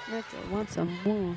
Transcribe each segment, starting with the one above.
Metro wants some more.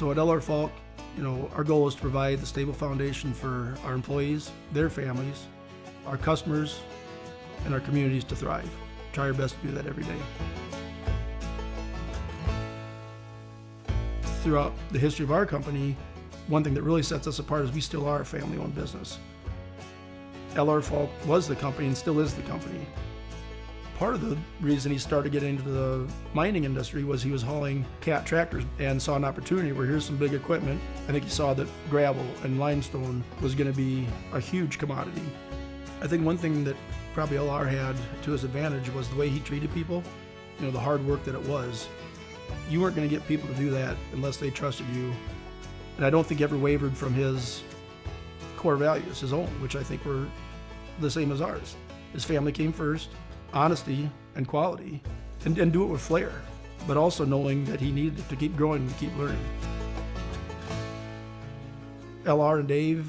So at LR Falk, our goal is to provide the stable foundation for our employees, their families, our customers, and our communities to thrive. Try our best to do that every day. Throughout the history of our company, one thing that really sets us apart is we still are a family-owned business. LR Falk was the company and still is the company. Part of the reason he started getting into the mining industry was he was hauling cat tractors and saw an opportunity where here's some big equipment. I think he saw that gravel and limestone was going to be a huge commodity. I think one thing that probably LR had to his advantage was the way he treated people, the hard work that it was. You weren't going to get people to do that unless they trusted you And I don't think he ever wavered from his core values, his own, which I think were the same as ours. His family came first, honesty and quality, and do it with flair, but also knowing that he needed to keep growing and keep learning. LR and Dave,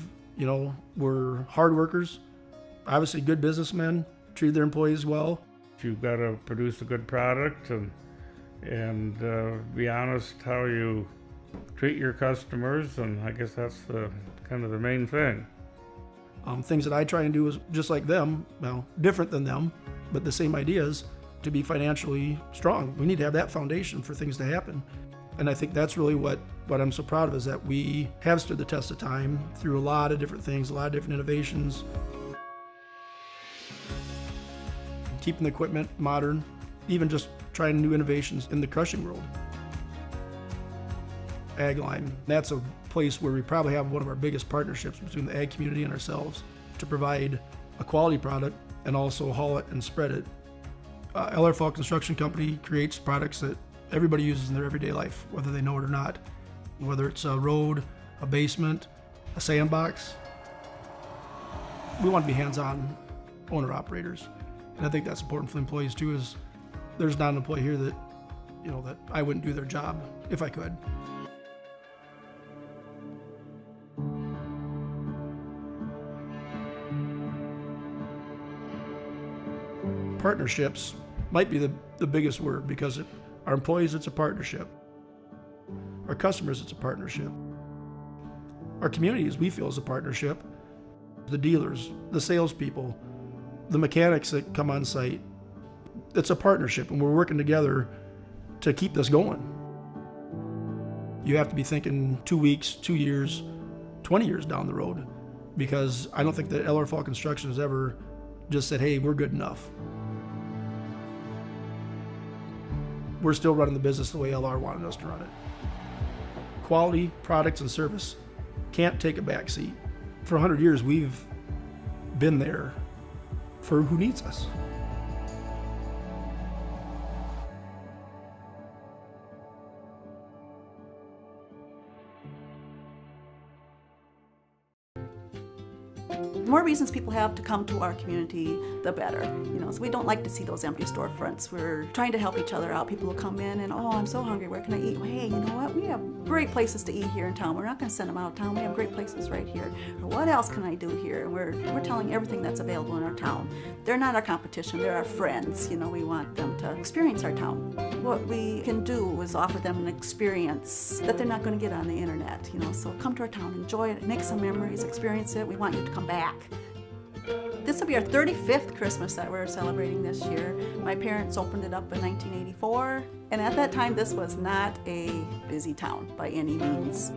were hard workers, obviously good businessmen, treated their employees well. You've got to produce a good product and be honest how you treat your customers, and I guess that's kind of the main thing. Things that I try and do is just like them, different than them, but the same ideas, to be financially strong. We need to have that foundation for things to happen. And I think that's really what I'm so proud of, is that we have stood the test of time through a lot of different things, a lot of different innovations. Keeping the equipment modern, even just trying new innovations in the crushing world. Ag Line, that's a place where we probably have one of our biggest partnerships between the ag community and ourselves to provide a quality product and also haul it and spread it. LR Fall Construction Company creates products that everybody uses in their everyday life, whether they know it or not. Whether it's a road, a basement, a sandbox. We want to be hands-on owner-operators. And I think that's important for the employees too, is there's not an employee here that, that I wouldn't do their job if I could. Partnerships might be the biggest word, because our employees, it's a partnership. Our customers, it's a partnership. Our communities, we feel, is a partnership. The dealers, the salespeople, the mechanics that come on site, it's a partnership, and we're working together to keep this going. You have to be thinking 2 weeks, 2 years, 20 years down the road, because I don't think that LR Fall Construction has ever just said, hey, we're good enough. We're still running the business the way LR wanted us to run it. Quality, products, and service can't take a back seat. For 100 years, we've been there for who needs us. The more reasons people have to come to our community, the better. So we don't like to see those empty storefronts. We're trying to help each other out. People will come in and, I'm so hungry, where can I eat? Well, hey, you know what? We have great places to eat here in town. We're not going to send them out of town. We have great places right here. Or what else can I do here? And we're telling everything that's available in our town. They're not our competition. They're our friends. We want them to experience our town. What we can do is offer them an experience that they're not going to get on the internet. So come to our town, enjoy it, make some memories, experience it. We want you to come back. This will be our 35th Christmas that we're celebrating this year. My parents opened it up in 1984, and at that time this was not a busy town by any means.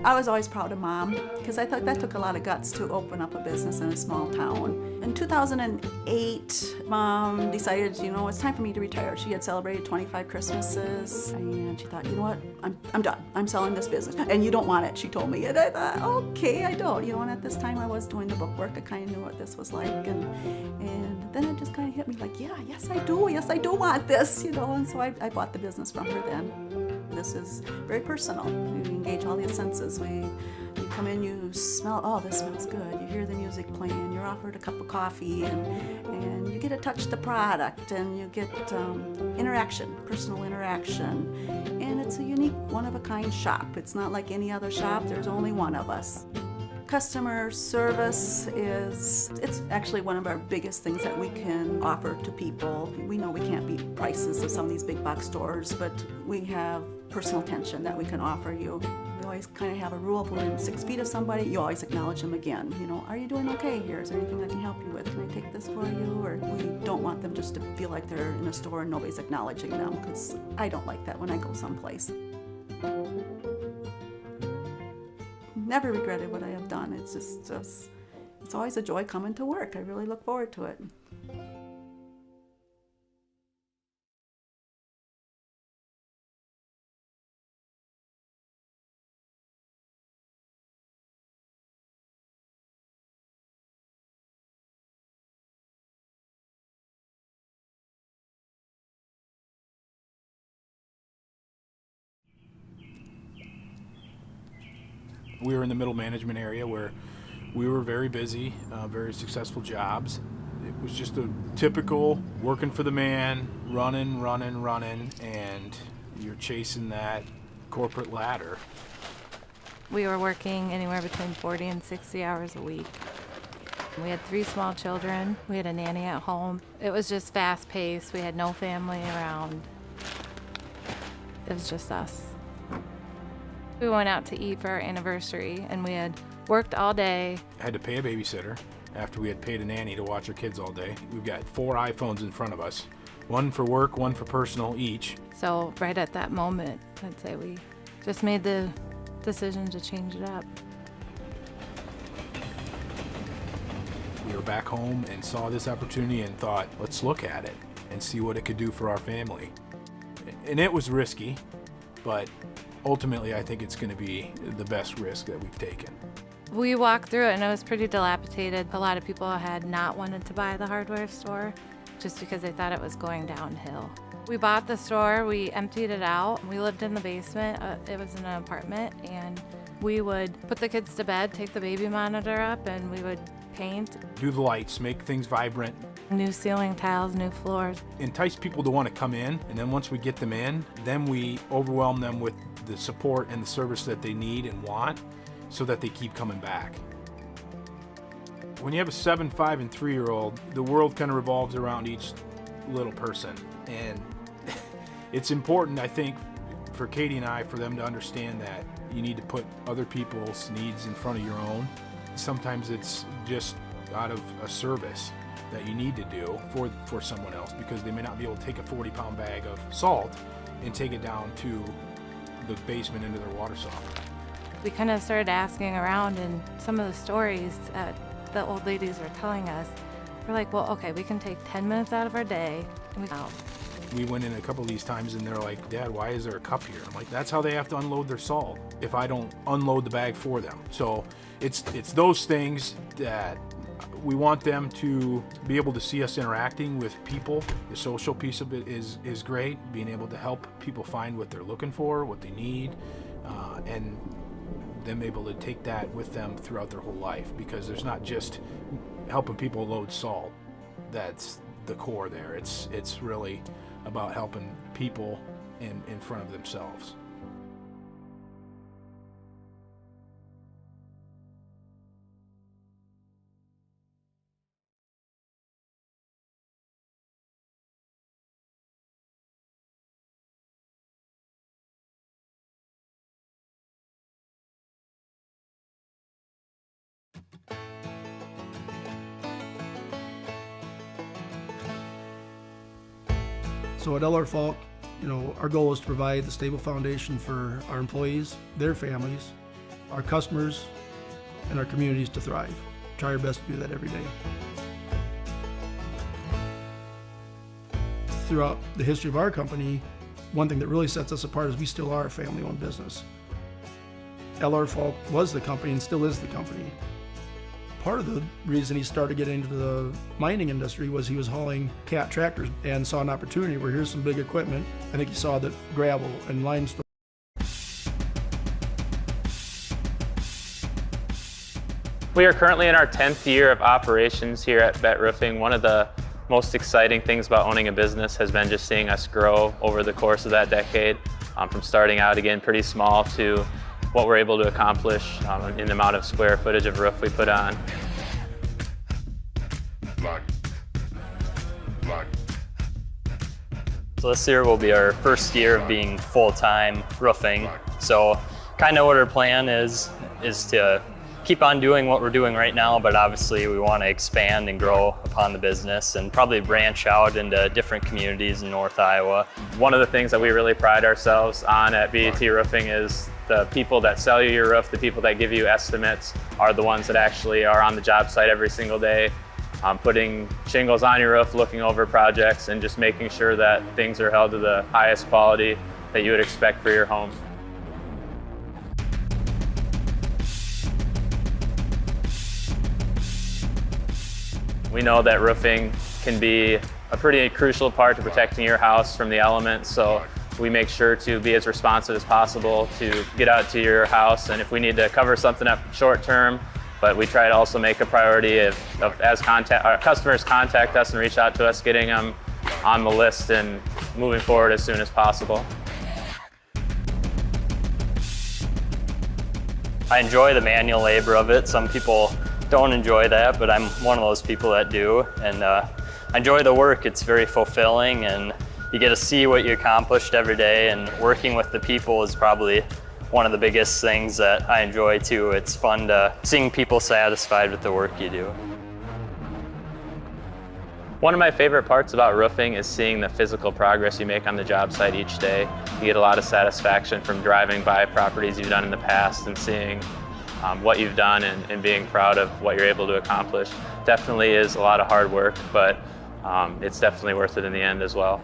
I was always proud of Mom, because I thought that took a lot of guts to open up a business in a small town. In 2008, Mom decided, it's time for me to retire. She had celebrated 25 Christmases, and she thought, what, I'm done. I'm selling this business. And you don't want it, she told me. And I thought, okay, I don't. And at this time I was doing the bookwork. I kind of knew what this was like. And then it just kind of hit me like, yes, I do want this, And so I bought the business from her then. This is very personal. We engage all the senses. You come in, you smell, this smells good. You hear the music playing, you're offered a cup of coffee, and you get to touch the product, and you get interaction, personal interaction. And it's a unique, one-of-a-kind shop. It's not like any other shop. There's only one of us. Customer service it's actually one of our biggest things that we can offer to people. We know we can't beat prices of some of these big box stores, but we have personal attention that we can offer you. We always kind of have a rule: if we're in 6 feet of somebody, you always acknowledge them again. Are you doing okay here? Is there anything I can help you with? Can I take this for you? Or we don't want them just to feel like they're in a store and nobody's acknowledging them, because I don't like that when I go someplace. Never regretted what I have done. It's it's always a joy coming to work. I really look forward to it. We were in the middle management area where we were very busy, very successful jobs. It was just a typical working for the man, running, and you're chasing that corporate ladder. We were working anywhere between 40 and 60 hours a week. We had 3 small children. We had a nanny at home. It was just fast-paced. We had no family around. It was just us. We went out to eat for our anniversary, and we had worked all day. I had to pay a babysitter after we had paid a nanny to watch our kids all day. We've got 4 iPhones in front of us, one for work, one for personal each. So right at that moment, I'd say we just made the decision to change it up. We were back home and saw this opportunity and thought, let's look at it and see what it could do for our family. And it was risky, but ultimately I think it's going to be the best risk that we've taken. We walked through it and it was pretty dilapidated. A lot of people had not wanted to buy the hardware store just because they thought it was going downhill. We bought the store, we emptied it out. We lived in the basement. It was in an apartment, and we would put the kids to bed, take the baby monitor up, and we would paint. Do the lights, make things vibrant. New ceiling tiles, new floors. Entice people to want to come in, and then once we get them in, then we overwhelm them with the support and the service that they need and want so that they keep coming back. When you have a 7, 5, and 3-year-old, the world kind of revolves around each little person. And it's important, I think, for Katie and I, for them to understand that you need to put other people's needs in front of your own. Sometimes it's just out of a service that you need to do for someone else, because they may not be able to take a 40-pound bag of salt and take it down to the basement into their water softener. We kind of started asking around, and some of the stories that the old ladies were telling us, we're like, well, okay, we can take 10 minutes out of our day and we went in a couple of these times and they're like, Dad, why is there a cup here? I'm like, that's how they have to unload their salt if I don't unload the bag for them. So it's those things that we want them to be able to see us interacting with people. The social piece of it is great, being able to help people find what they're looking for, what they need, and them able to take that with them throughout their whole life, because there's not just helping people load salt that's the core there. It's really about helping people in front of themselves. So at LR Falk, our goal is to provide the stable foundation for our employees, their families, our customers, and our communities to thrive. Try our best to do that every day. Throughout the history of our company, one thing that really sets us apart is we still are a family-owned business. LR Falk was the company and still is the company. Part of the reason he started getting into the mining industry was he was hauling cat tractors and saw an opportunity where here's some big equipment. I think he saw that gravel and limestone. We are currently in our 10th year of operations here at Bet Roofing. One of the most exciting things about owning a business has been just seeing us grow over the course of that decade, from starting out again pretty small to what we're able to accomplish in the amount of square footage of roof we put on. So this year will be our first year of being full-time roofing. So kind of what our plan is to keep on doing what we're doing right now, but obviously we want to expand and grow upon the business and probably branch out into different communities in North Iowa. One of the things that we really pride ourselves on at BAT Roofing is the people that sell you your roof, the people that give you estimates, are the ones that actually are on the job site every single day, putting shingles on your roof, looking over projects, and just making sure that things are held to the highest quality that you would expect for your home. We know that roofing can be a pretty crucial part to protecting your house from the elements, so we make sure to be as responsive as possible to get out to your house, and if we need to cover something up short term, but we try to also make a priority of as our customers contact us and reach out to us, getting them on the list and moving forward as soon as possible. I enjoy the manual labor of it. Some people don't enjoy that, but I'm one of those people that do. And I enjoy the work. It's very fulfilling, and you get to see what you accomplished every day, and working with the people is probably one of the biggest things that I enjoy too. It's fun to seeing people satisfied with the work you do. One of my favorite parts about roofing is seeing the physical progress you make on the job site each day. You get a lot of satisfaction from driving by properties you've done in the past and seeing what you've done and being proud of what you're able to accomplish. Definitely is a lot of hard work, but it's definitely worth it in the end as well.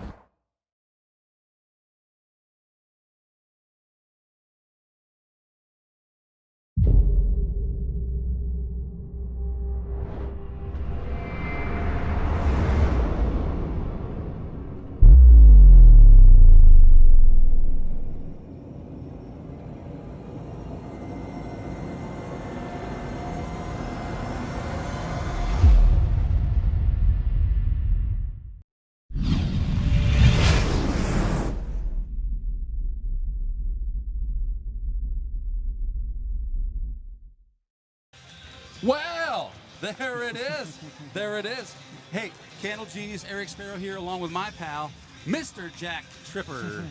Well, there it is. There it is. Hey, Candle G's, Eric Sparrow here, along with my pal, Mr. Jack Tripper,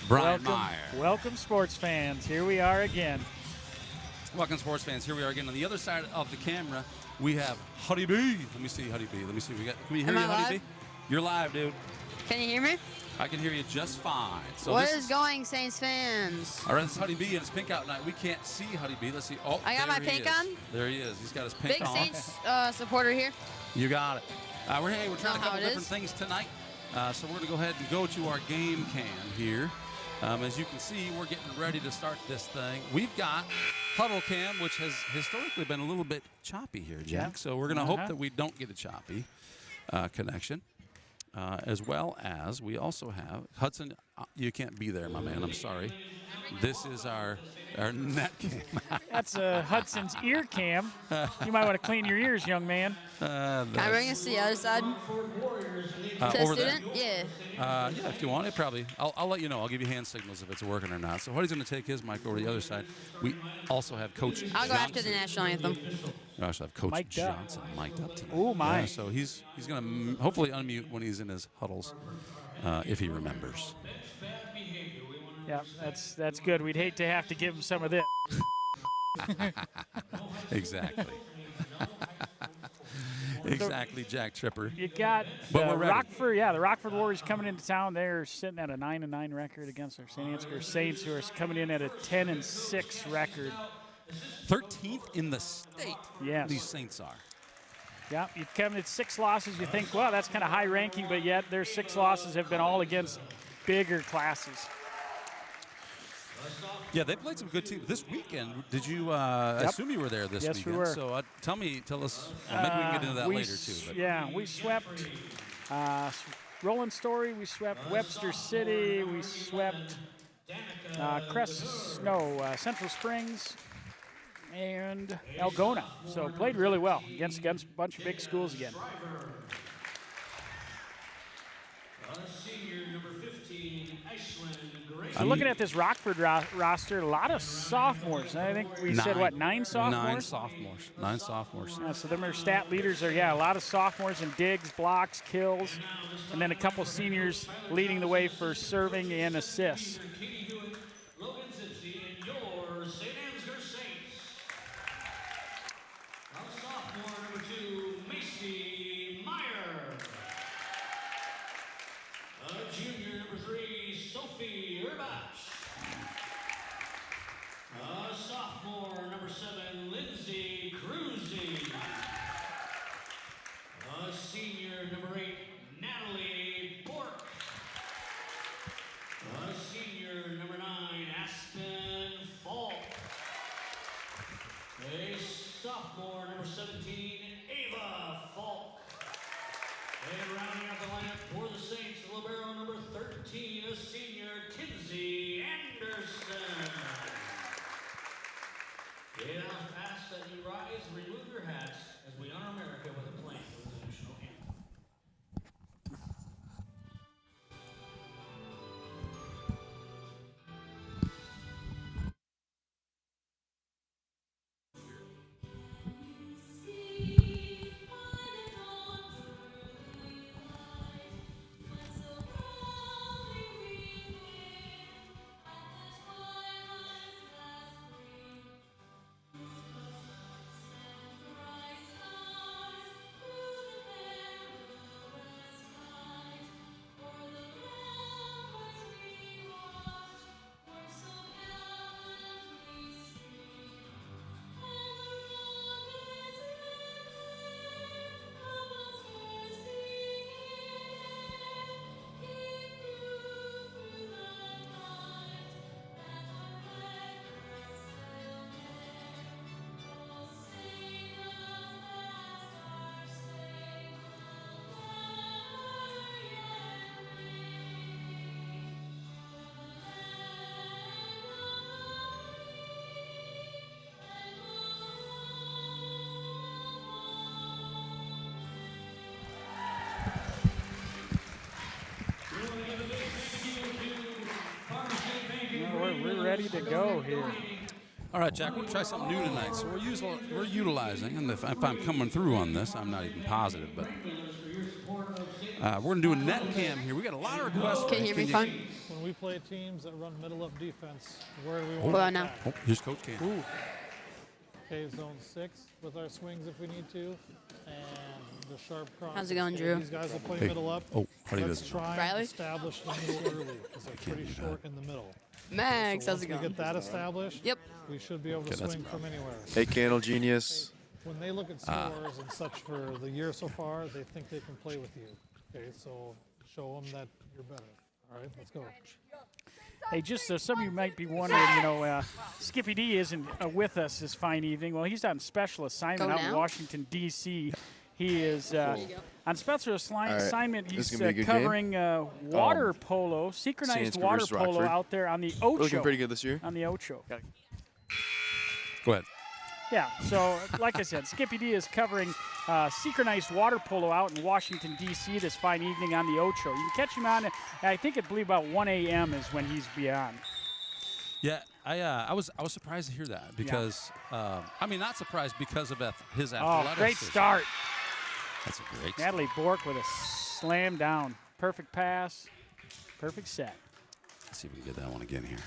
Brian Meyer. Welcome, sports fans. Here we are again. Welcome, sports fans. Here we are again. On the other side of the camera, we have Huddy B. Let me see, Huddy B. Let me see. Can we hear you, Huddy B? You're live, dude. Can you hear me? I can hear you just fine. So what is going, Saints fans? All right, this is Huddy B, and it's pink out tonight. We can't see Huddy B. Let's see. Oh, I got my pink on. There he is. He's got his pink Big on. Saints supporter here. You got it. We're trying a couple different is. things tonight. So we're going to go ahead and go to our game cam here. As you can see, we're getting ready to start this thing. We've got Huddle Cam, which has historically been a little bit choppy here, Jack. So we're going to hope that we don't get a choppy connection. As well as we also have Hudson. You can't be there, my man. I'm sorry. This is our net cam. That's Hudson's ear cam. You might want to clean your ears, young man. Can I bring us to the other side? To over student? there? Yeah. Yeah, if you want it, probably. I'll let you know. I'll give you hand signals if it's working or not. So Huddy's going to take his mic over to the other side. We also have Coach I'll go after the national anthem. We also have Coach Mic'd up. Johnson mic'd up tonight. Oh, my. Yeah, so he's going to hopefully unmute when he's in his huddles, if he remembers. Yeah, that's good. We'd hate to have to give him some of this. Exactly. Exactly, Jack Tripper. You got But the we're ready. the Rockford Warriors coming into town. They're sitting at a 9-9 record against our Saint Ansgar Saints, who are coming in at a 10-6 record. 13th in the state. Yes. These Saints are. Yeah, you come at 6 losses, you think, well, that's kind of high ranking, but yet their 6 losses have been all against bigger classes. Yeah, they played some good teams this weekend. Did you? I assume you were there this Yes, weekend. we were. So tell us. Maybe we can get into that later too. But. Yeah, we swept Roland Story. We swept Webster City. We swept Central Springs and Algona. So played really well against a bunch of big schools again. So looking at this Rockford roster, a lot of sophomores. I think we said, what, 9 sophomores? 9 sophomores. Yeah, so them are stat leaders are, a lot of sophomores in digs, blocks, kills, and then a couple seniors leading the way for serving and assists. Saint Ansgar Saints. Sophomore number 2, Macy Meyer. Junior number 3, Sophie Urbach. Sophomore number 7, Lindsay Cruzy. Senior number 8, Natalie Bork. Senior number 9, Aspen Falk. A sophomore number 17, Ava Falk. And rounding out the lineup for the Saints, libero number 13, a senior, Kinsey Anderson. Get out fast that you rise, remove your hats as we honor America with a playing of the national anthem. We're ready to go here. All right, Jack, we're going to try something new tonight. So we're utilizing, and if I'm coming through on this, I'm not even positive, but we're going to do a net cam here. We got a lot of requests. Can you hear me fine? When we play teams that run middle of defense, where do we Hold want on to now. attack? Oh, here's Coach Cam. Ooh. Okay, zone 6 with our swings if we need to, and the sharp cross. How's it going, Drew? These guys will play Hey. middle up. Oh, howdy Let's does. try and Riley? establish the middle early because they're pretty short in the middle. Max, So how's once it we going? get that established, Yep. we should be able to Okay, that's swing from anywhere. Hey, Candle Genius. When they look at scores and such for the year so far, they think they can play with you. Okay, so show them that you're better. All right, let's go. Hey, just so some of you might be wondering, Skippy D isn't with us this fine evening. Well, he's on special assignment Go out in now? Washington, D.C. He is on special assignment. This is He's gonna be a good covering water polo, Saint synchronized Ansgar water versus polo Rockford. out there on the We're Ocho. looking pretty good this year. On the Ocho. Go ahead. Yeah, so like I said, Skippy D is covering synchronized water polo out in Washington, D.C. this fine evening on the Ocho. You can catch him on, I believe about 1 a.m. is when he's beyond. Yeah, I was surprised to hear that because not surprised because of his athleticism. Oh, great start. That's a great start. Natalie Bork with a slam down. Perfect pass, perfect set. Let's see if we can get that one again here.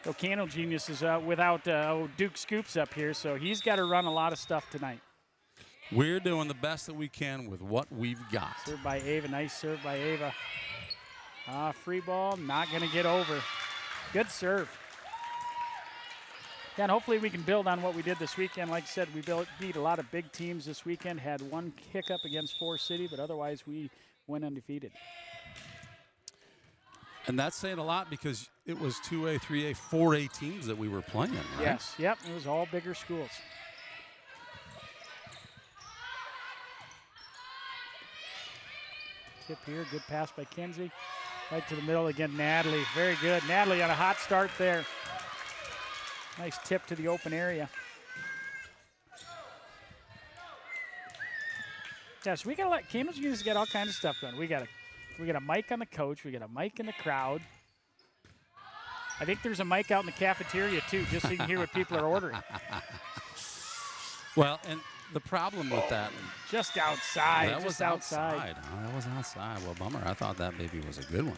So Candle Genius is without Duke Scoops up here, so he's got to run a lot of stuff tonight. We're doing the best that we can with what we've got. Serve by Ava, nice serve by Ava. Free ball, not going to get over. Good serve. Yeah, and hopefully we can build on what we did this weekend. Like I said, we beat a lot of big teams this weekend, had one hiccup against Forest City, but otherwise we went undefeated. And that's saying a lot because it was 2A, 3A, 4A teams that we were playing, right? Yes, yep, it was all bigger schools. Tip here, good pass by Kinsey. Right to the middle again, Natalie, very good. Natalie on a hot start there. Nice tip to the open area. Yeah, so we got a lot. Cambridge Union's got all kinds of stuff going. We got a mic on the coach. We got a mic in the crowd. I think there's a mic out in the cafeteria too, just so you can hear what people are ordering. Well, and the problem with that. Just outside. That just was outside. Huh? That was outside. Well, bummer. I thought that maybe was a good one.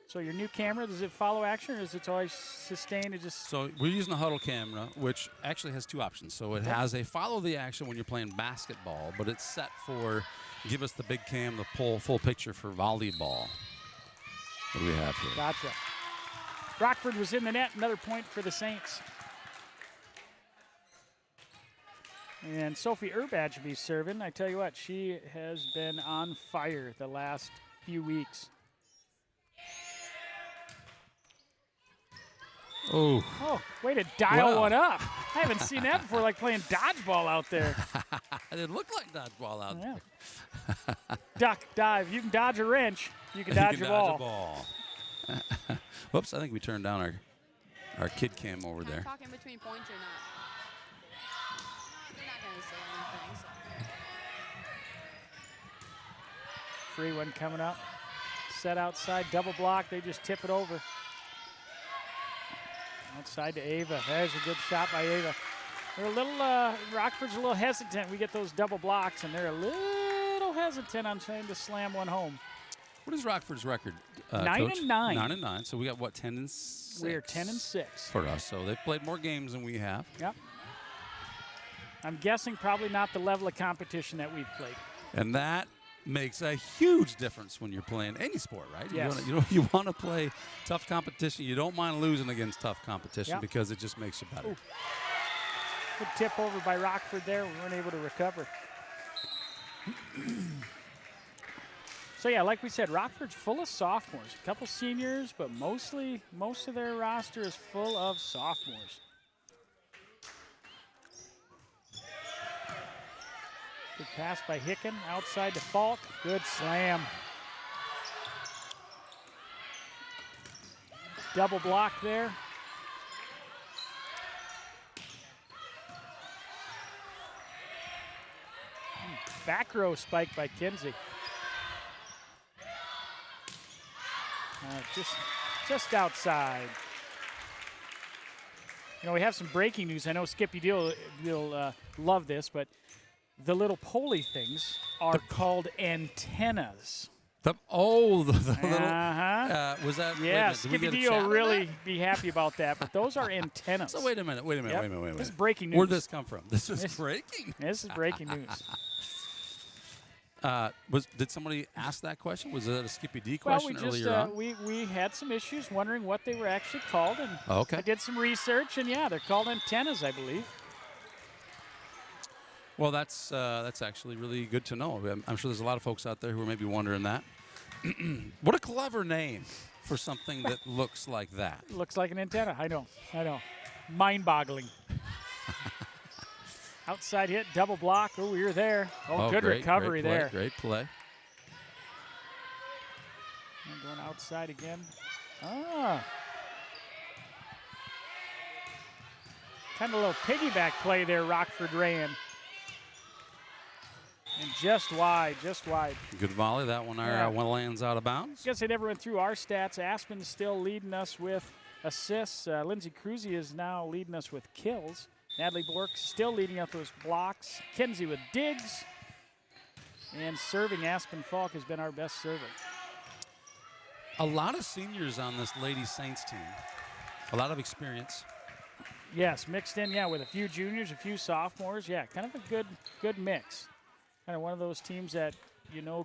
So your new camera, does it follow action or is it always sustained? It just So we're using the huddle camera, which actually has two options. So it has a follow the action when you're playing basketball, but it's set for give us the big cam, the full picture for volleyball. What do we have here? Gotcha. Rockford was in the net. Another point for the Saints. And Sophie Urbach will be serving. I tell you what, she has been on fire the last few weeks. Oh. Oh, way to dial Wow. one up. I haven't seen that before, like playing dodgeball out there. It looked like dodgeball out Yeah. there. Duck, dive. You can dodge a wrench. You can dodge, You can a ball. dodge a ball. Whoops, I think we turned down our kid cam over there. Talking between points or not? They're not going to say anything. So. Free one coming up. Set outside, double block. They just tip it over. Outside to Ava. There's a good shot by Ava. They're a little, Rockford's a little hesitant. We get those double blocks, and they're a little hesitant on trying to slam one home. What is Rockford's record, 9 Coach? and 9. 9 and 9. So we got, what, 10 and 6? We're 10 and 6. For us. So they've played more games than we have. Yep. I'm guessing probably not the level of competition that we've played. And that makes a huge difference when you're playing any sport, right? Yes. You want to play tough competition. You don't mind losing against tough competition Yep. because it just makes you better. Ooh. Good tip over by Rockford there. We weren't able to recover. So yeah, like we said, Rockford's full of sophomores. A couple seniors, but most of their roster is full of sophomores. Good pass by Hicken, outside to Falk. Good slam. Double block there. Back row spike by Kinsey. Just outside. You know, we have some breaking news. I know Skippy Deal will love this, but the little poly things are called antennas. The little, was that? Yeah, wait a minute, did we Skippy get a Deal chat will on really that? be happy about that, but those are antennas. So wait a minute. Yep. This is breaking news. Where'd this come from? This is breaking. This is breaking news. Did somebody ask that question? Was it a Skippy D Well, question we just earlier on? we had some issues wondering what they were actually called, and Okay. I did some research, and yeah, they're called antennas, I believe. Well, that's actually really good to know. I'm sure there's a lot of folks out there who are maybe wondering that. What a clever name for something that looks like that. Looks like an antenna. I know. Mind-boggling. Outside hit, double block. Oh, you're there. Oh, good great, recovery great play, there. Great play. And going outside again. Ah. Kind of a little piggyback play there, Rockford ran. And just wide. Good volley. That one, one lands out of bounds. Guess I never went through our stats. Aspen's still leading us with assists. Lindsay Cruzy is now leading us with kills. Natalie Bork still leading up those blocks. Kenzie with digs. And serving, Aspen Falk has been our best server. A lot of seniors on this Lady Saints team. A lot of experience. Yes, mixed in, with a few juniors, a few sophomores. Yeah, kind of a good mix. Kind of one of those teams that,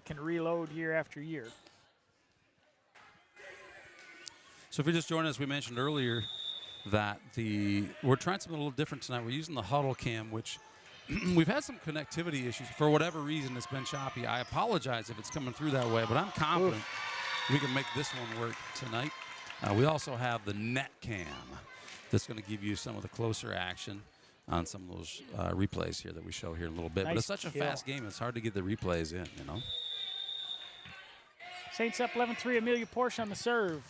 can reload year after year. So if you're just joining us, we mentioned earlier that we're trying something a little different tonight. We're using the huddle cam, which we've had some connectivity issues. For whatever reason, it's been choppy. I apologize if it's coming through that way, but I'm confident we can make this one work tonight. We also have the net cam that's going to give you some of the closer action on some of those replays here that we show here in a little bit. Nice But it's such a kill. fast game, it's hard to get the replays in, Saints up 11-3, Amelia Porsche on the serve.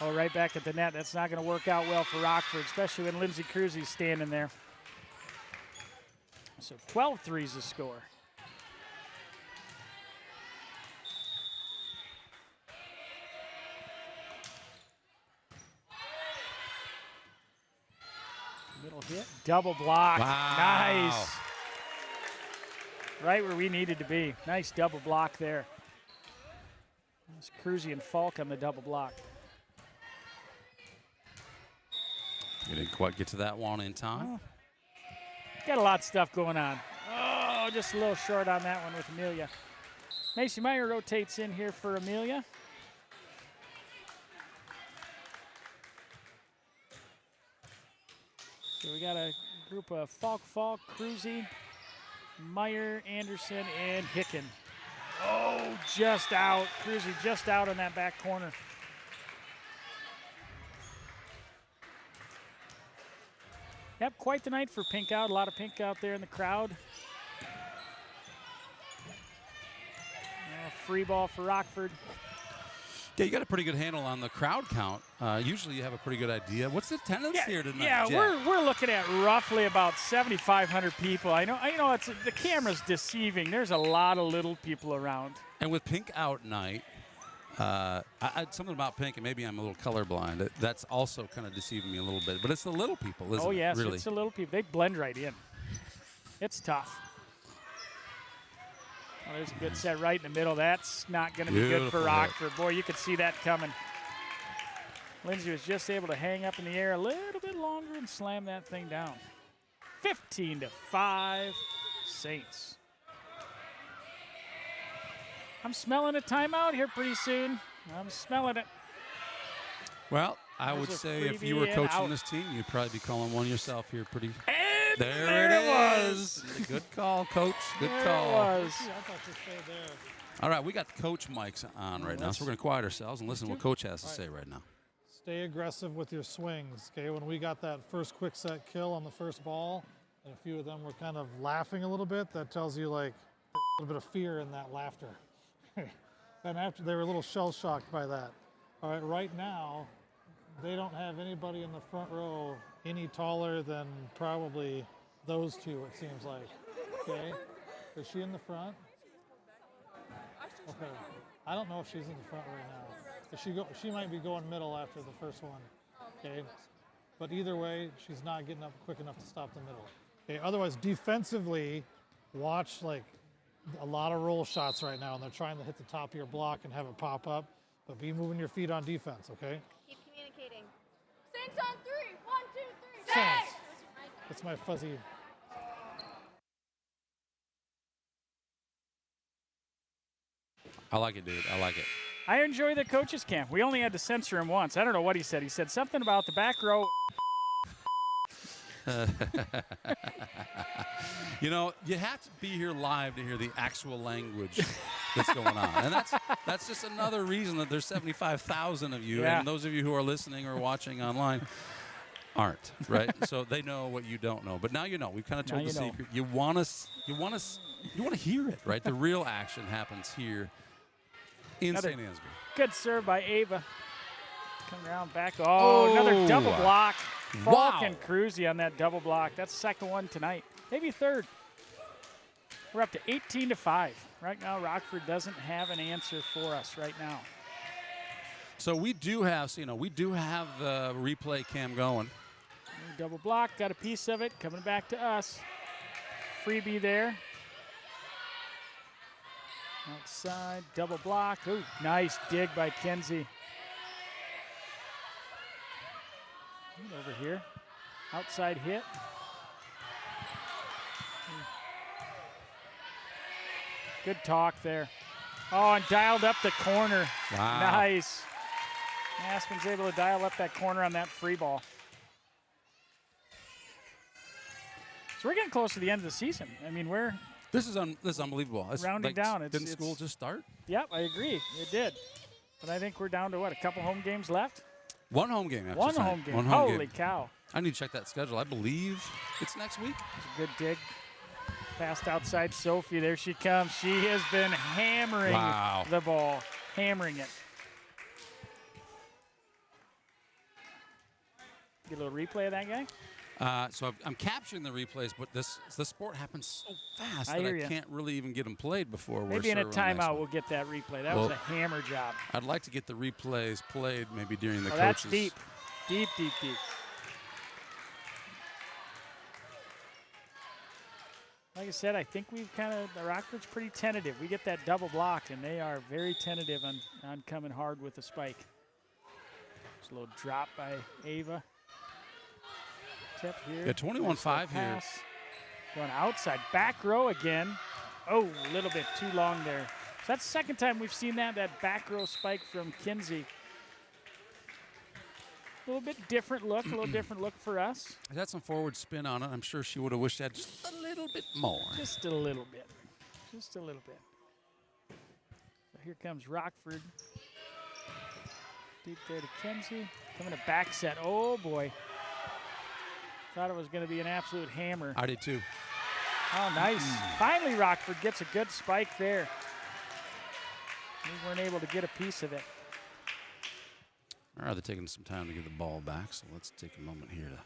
Oh, right back at the net. That's not going to work out well for Rockford, especially when Lindsay Cruzy's standing there. So 12-3 is the score. Middle hit, double block. Wow. Nice. Right where we needed to be. Nice double block there. It's Cruzy and Falk on the double block. You didn't quite get to that one in time. Got a lot of stuff going on. Oh, just a little short on that one with Amelia. Macy Meyer rotates in here for Amelia. So we got a group of Falk, Cruzy, Meyer, Anderson, and Hicken. Oh, just out. Cruzy just out on that back corner. Yep, quite the night for pink out. A lot of pink out there in the crowd. Free ball for Rockford. Yeah, you got a pretty good handle on the crowd count. Usually you have a pretty good idea. What's the attendance here tonight? Yeah, Jack? we're looking at roughly about 7,500 people. I know it's the camera's deceiving. There's a lot of little people around. And with pink out night, something about pink, and maybe I'm a little colorblind. That's also kind of deceiving me a little bit. But it's the little people, isn't it? Oh yes, really? it's the little people. They blend right in. It's tough. Oh, there's a good set right in the middle. That's not going to be good for Rockford. Boy, you could see that coming. Lindsay was just able to hang up in the air a little bit longer and slam that thing down. 15-5 Saints. I'm smelling a timeout here pretty soon. I'm smelling it. Well, I would There's a say if you freebie were and coaching out. this team, you'd probably be calling one yourself here pretty. And there it is. Good call, Coach. Good call. It was. Yeah, I thought you stayed there. All right, we got the coach mics on right now, so we're going to quiet ourselves and listen to what Coach has to say right now. Stay aggressive with your swings, okay? When we got that first quick set kill on the first ball, and a few of them were kind of laughing a little bit, that tells you like a little bit of fear in that laughter. And after they were a little shell-shocked by that. All right, right now, they don't have anybody in the front row any taller than probably those two, it seems like. Okay, is she in the front? Okay, I don't know if she's in the front right now. She might be going middle after the first one. Okay, but either way, she's not getting up quick enough to stop the middle. Okay, otherwise defensively, watch like a lot of roll shots right now, and they're trying to hit the top of your block and have it pop up, but be moving your feet on defense, okay? Keep communicating. Saints on 3. 1, 2, 3. Saints. That's my fuzzy. I like it, dude. I like it. I enjoy the coaches camp. We only had to censor him once. I don't know what he said. He said something about the back row. You know, you have to be here live to hear the actual language that's going on. And that's just another reason that there's 75,000 of you, and those of you who are listening or watching online aren't, right? So they know what you don't know. But now you know. We've kind of told the secret. You want to hear it, right? The real action happens here in Saint Ansgar. Good serve by Ava. Coming around back. Oh, another double block. Falk and Cruzy on that double block. That's the second one tonight. Maybe third. We're up to 18-5. Right now, Rockford doesn't have an answer for us right now. So we do have, we do have the replay cam going. Double block, got a piece of it, coming back to us. Freebie there. Outside, double block. Ooh, nice dig by Kenzie. Over here. Outside hit. Good talk there. Oh, and dialed up the corner. Wow. Nice. Aspen's able to dial up that corner on that free ball. So we're getting close to the end of the season. I mean, This is unbelievable. It's rounding down. Didn't school just start? Yep, I agree. It did. But I think we're down to what, a couple home games left? One home game. One home game. Holy cow. I need to check that schedule. I believe it's next week. It's a good dig. Passed outside Sophie. There she comes. She has been hammering the ball. Hammering it. Get a little replay of that guy? So I'm capturing the replays, but the sport happens so fast I that hear I ya. can't really even get them played before Maybe in a timeout we'll get that replay. That was a hammer job. I'd like to get the replays played maybe during the coaches. That's deep. Deep, deep, deep. Like I said, I think we've the Rockford's pretty tentative. We get that double block, and they are very tentative on coming hard with the spike. Just a little drop by Ava. Tip here. Yeah, 21-5 here. Going outside, back row again. Oh, a little bit too long there. So that's the second time we've seen that back row spike from Kinsey. A little bit different look, a little different look for us. I had some forward spin on it. I'm sure she would have wished that just a little bit more. Just a little bit. Just a little bit. So here comes Rockford. Deep there to Kenzie. Coming to back set. Oh, boy. Thought it was going to be an absolute hammer. I did too. Oh, nice. Finally, Rockford gets a good spike there. We weren't able to get a piece of it. All right, they're taking some time to get the ball back, so let's take a moment here to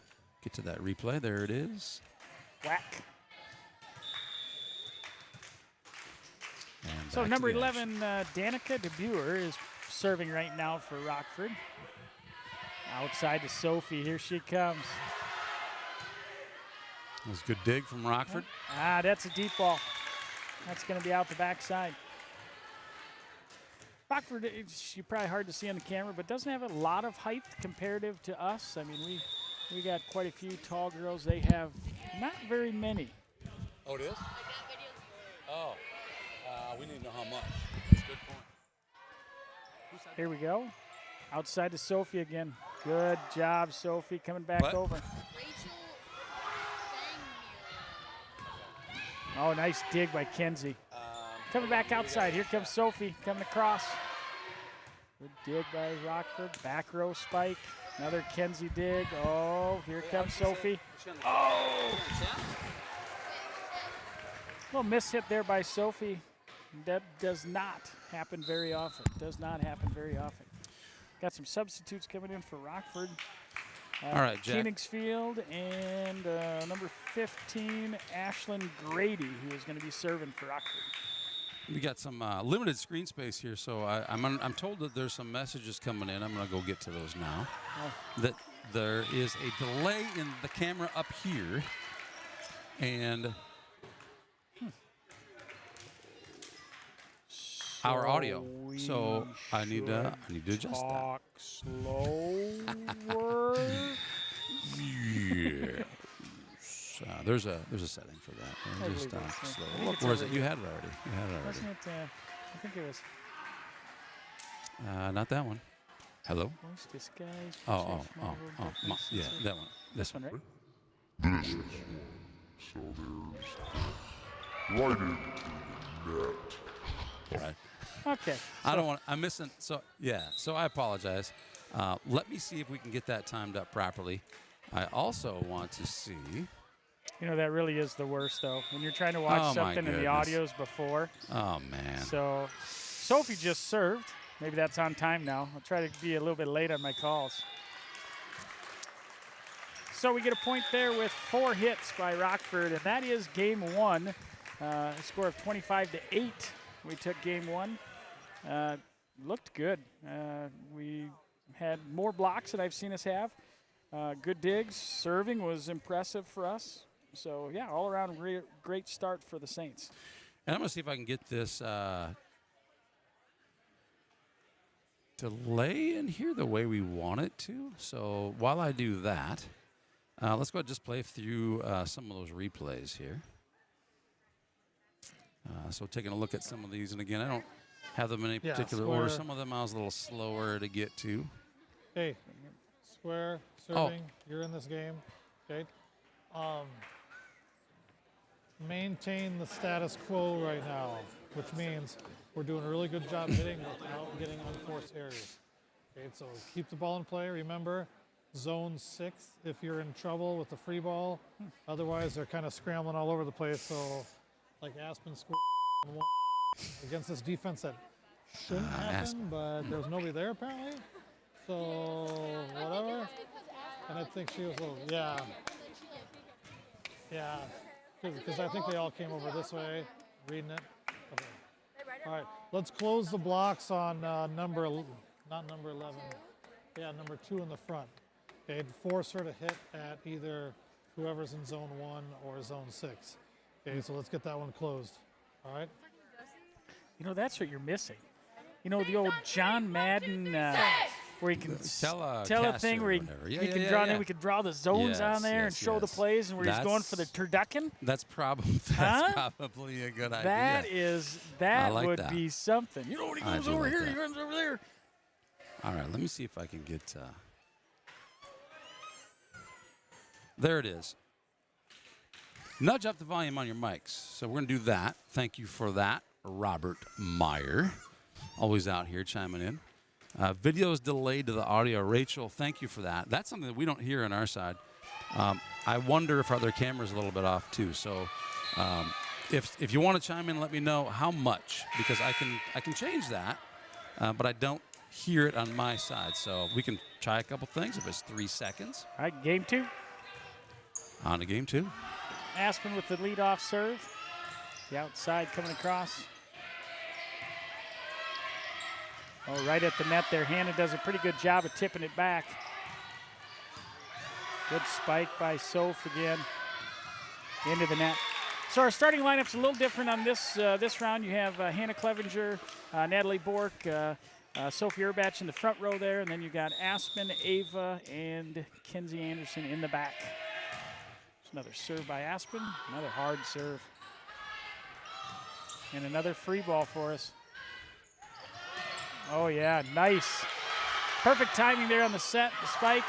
get to that replay. There it is. Whack. And So back number to the 11, Danica DeBuer is serving right now for Rockford. Outside to Sophie. Here she comes. That was a good dig from Rockford. Ah, that's a deep ball. That's going to be out the backside. Rockford, you're probably hard to see on the camera, but doesn't have a lot of height comparative to us. I mean, we got quite a few tall girls. They have not very many. Oh, it is? Oh, we need to know how much. That's a good point. Here we go. Outside to Sophie again. Good job, Sophie, coming back over. Oh, nice dig by Kenzie. Coming back outside. Here comes Sophie coming across. Good dig by Rockford. Back row spike. Another Kenzie dig. Oh, here comes Sophie. Oh! Little miss hit there by Sophie. That does not happen very often. Does not happen very often. Got some substitutes coming in for Rockford. All right, Jack. Kingsfield and number 15, Ashlyn Grady, who is going to be serving for Rockford. We got some limited screen space here, so I'm told that there's some messages coming in. I'm going to go get to those now. Oh. That there is a delay in the camera up here, and our audio. So I need to adjust that. Talk slower. Yeah. There's a setting for that. I Just believe it. slow. I think it's Or is over it? You here. had it already. You had it already. Wasn't it? I think it was. Not that one. Hello. Most disguised. Oh, yeah, that one. This one, right? This is one. So there's right into the net. Right. Okay. I don't want. I'm missing. So yeah. So I apologize. Let me see if we can get that timed up properly. I also want to see. You know, that really is the worst, though, when you're trying to watch Oh, my something and the goodness. audio's before. Oh man. So Sophie just served. Maybe that's on time now. I'll try to be a little bit late on my calls. So we get a point there with 4 hits by Rockford, and that is game 1. A score of 25-8. We took game 1. Looked good. We had more blocks than I've seen us have. Good digs. Serving was impressive for us. So, yeah, all around great start for the Saints. And I'm going to see if I can get this delay in here the way we want it to. So while I do that, let's go ahead and just play through some of those replays here. So taking a look at some of these, and again, I don't have them in any particular order. Some of them I was a little slower to get to. Hey, square, serving, you're in this game, okay? Maintain the status quo right now, which means we're doing a really good job hitting without getting unforced errors. Okay, so keep the ball in play. Remember, zone 6 if you're in trouble with the free ball. Otherwise, they're kind of scrambling all over the place. So, like Aspen scored against this defense that shouldn't happen, but there was nobody there apparently. So, whatever. And I think she was a little, yeah, because I think they all came over this way, reading it. Okay. All right, let's close the blocks on not number 11. Yeah, number 2 in the front. Okay, force her to hit at either whoever's in zone 1 or zone 6. Okay, so let's get that one closed. All right. You know, that's what you're missing. You know, the old John Madden where you can tell a thing where you can draw. Then we could draw the zones on there and show the plays, and where he's going for the turducken. That's probably a good idea. That like would that. be something. You know, when he goes over here, he runs over there. All right, let me see if I can get. There it is. Nudge up the volume on your mics. So we're going to do that. Thank you for that, Robert Meyer. Always out here chiming in. Video's delayed to the audio. Rachel, thank you for that. That's something that we don't hear on our side. I wonder if our other camera's a little bit off too. So if you want to chime in, let me know how much, because I can change that, but I don't hear it on my side. So we can try a couple things if it's 3 seconds. All right, game 2. On to game 2. Aspen with the leadoff serve. The outside coming across. Oh, right at the net there. Hannah does a pretty good job of tipping it back. Good spike by Soph again. Into the net. So our starting lineup's a little different on this round. You have Hannah Clevenger, Natalie Bork, Sophie Urbach in the front row there, and then you got Aspen, Ava, and Kenzie Anderson in the back. There's another serve by Aspen, another hard serve. And another free ball for us. Oh yeah, nice. Perfect timing there on the set, the spike.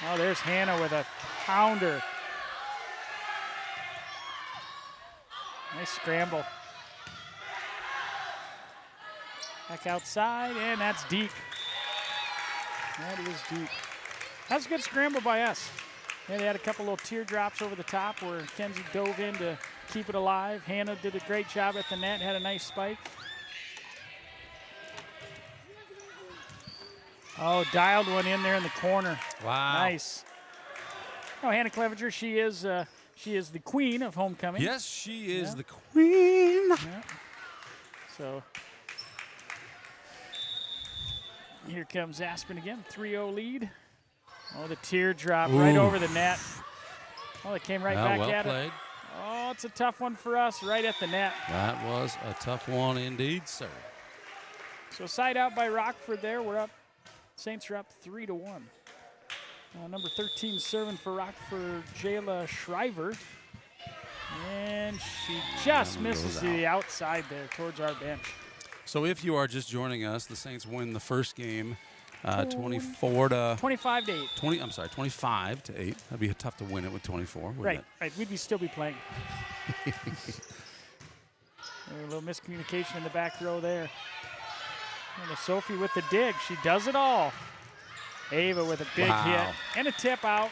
Oh, there's Hannah with a pounder. Nice scramble. Back outside, and that's deep. That is deep. That's a good scramble by us. Yeah, they had a couple little teardrops over the top where Kenzie dove in to keep it alive. Hannah did a great job at the net, had a nice spike. Oh, dialed one in there in the corner. Wow. Nice. Oh, Hannah Clevenger, she is the queen of homecoming. Yes, she is the queen. Yeah. So here comes Aspen again, 3-0 lead. Oh, the teardrop right over the net. Oh, it came right back well at played. it. Oh, it's a tough one for us, right at the net. That was a tough one indeed, sir. So side out by Rockford there. We're up. Saints are up 3-1. Number 13 serving for Rockford, Jayla Shriver. And she just misses to the outside there towards our bench. So if you are just joining us, the Saints win the first game 25 to 8. 25 to 8. That'd be tough to win it with 24, wouldn't Right, it? right. We'd still be playing. A little miscommunication in the back row there. And Sophie with the dig. She does it all. Ava with a big hit and a tip out.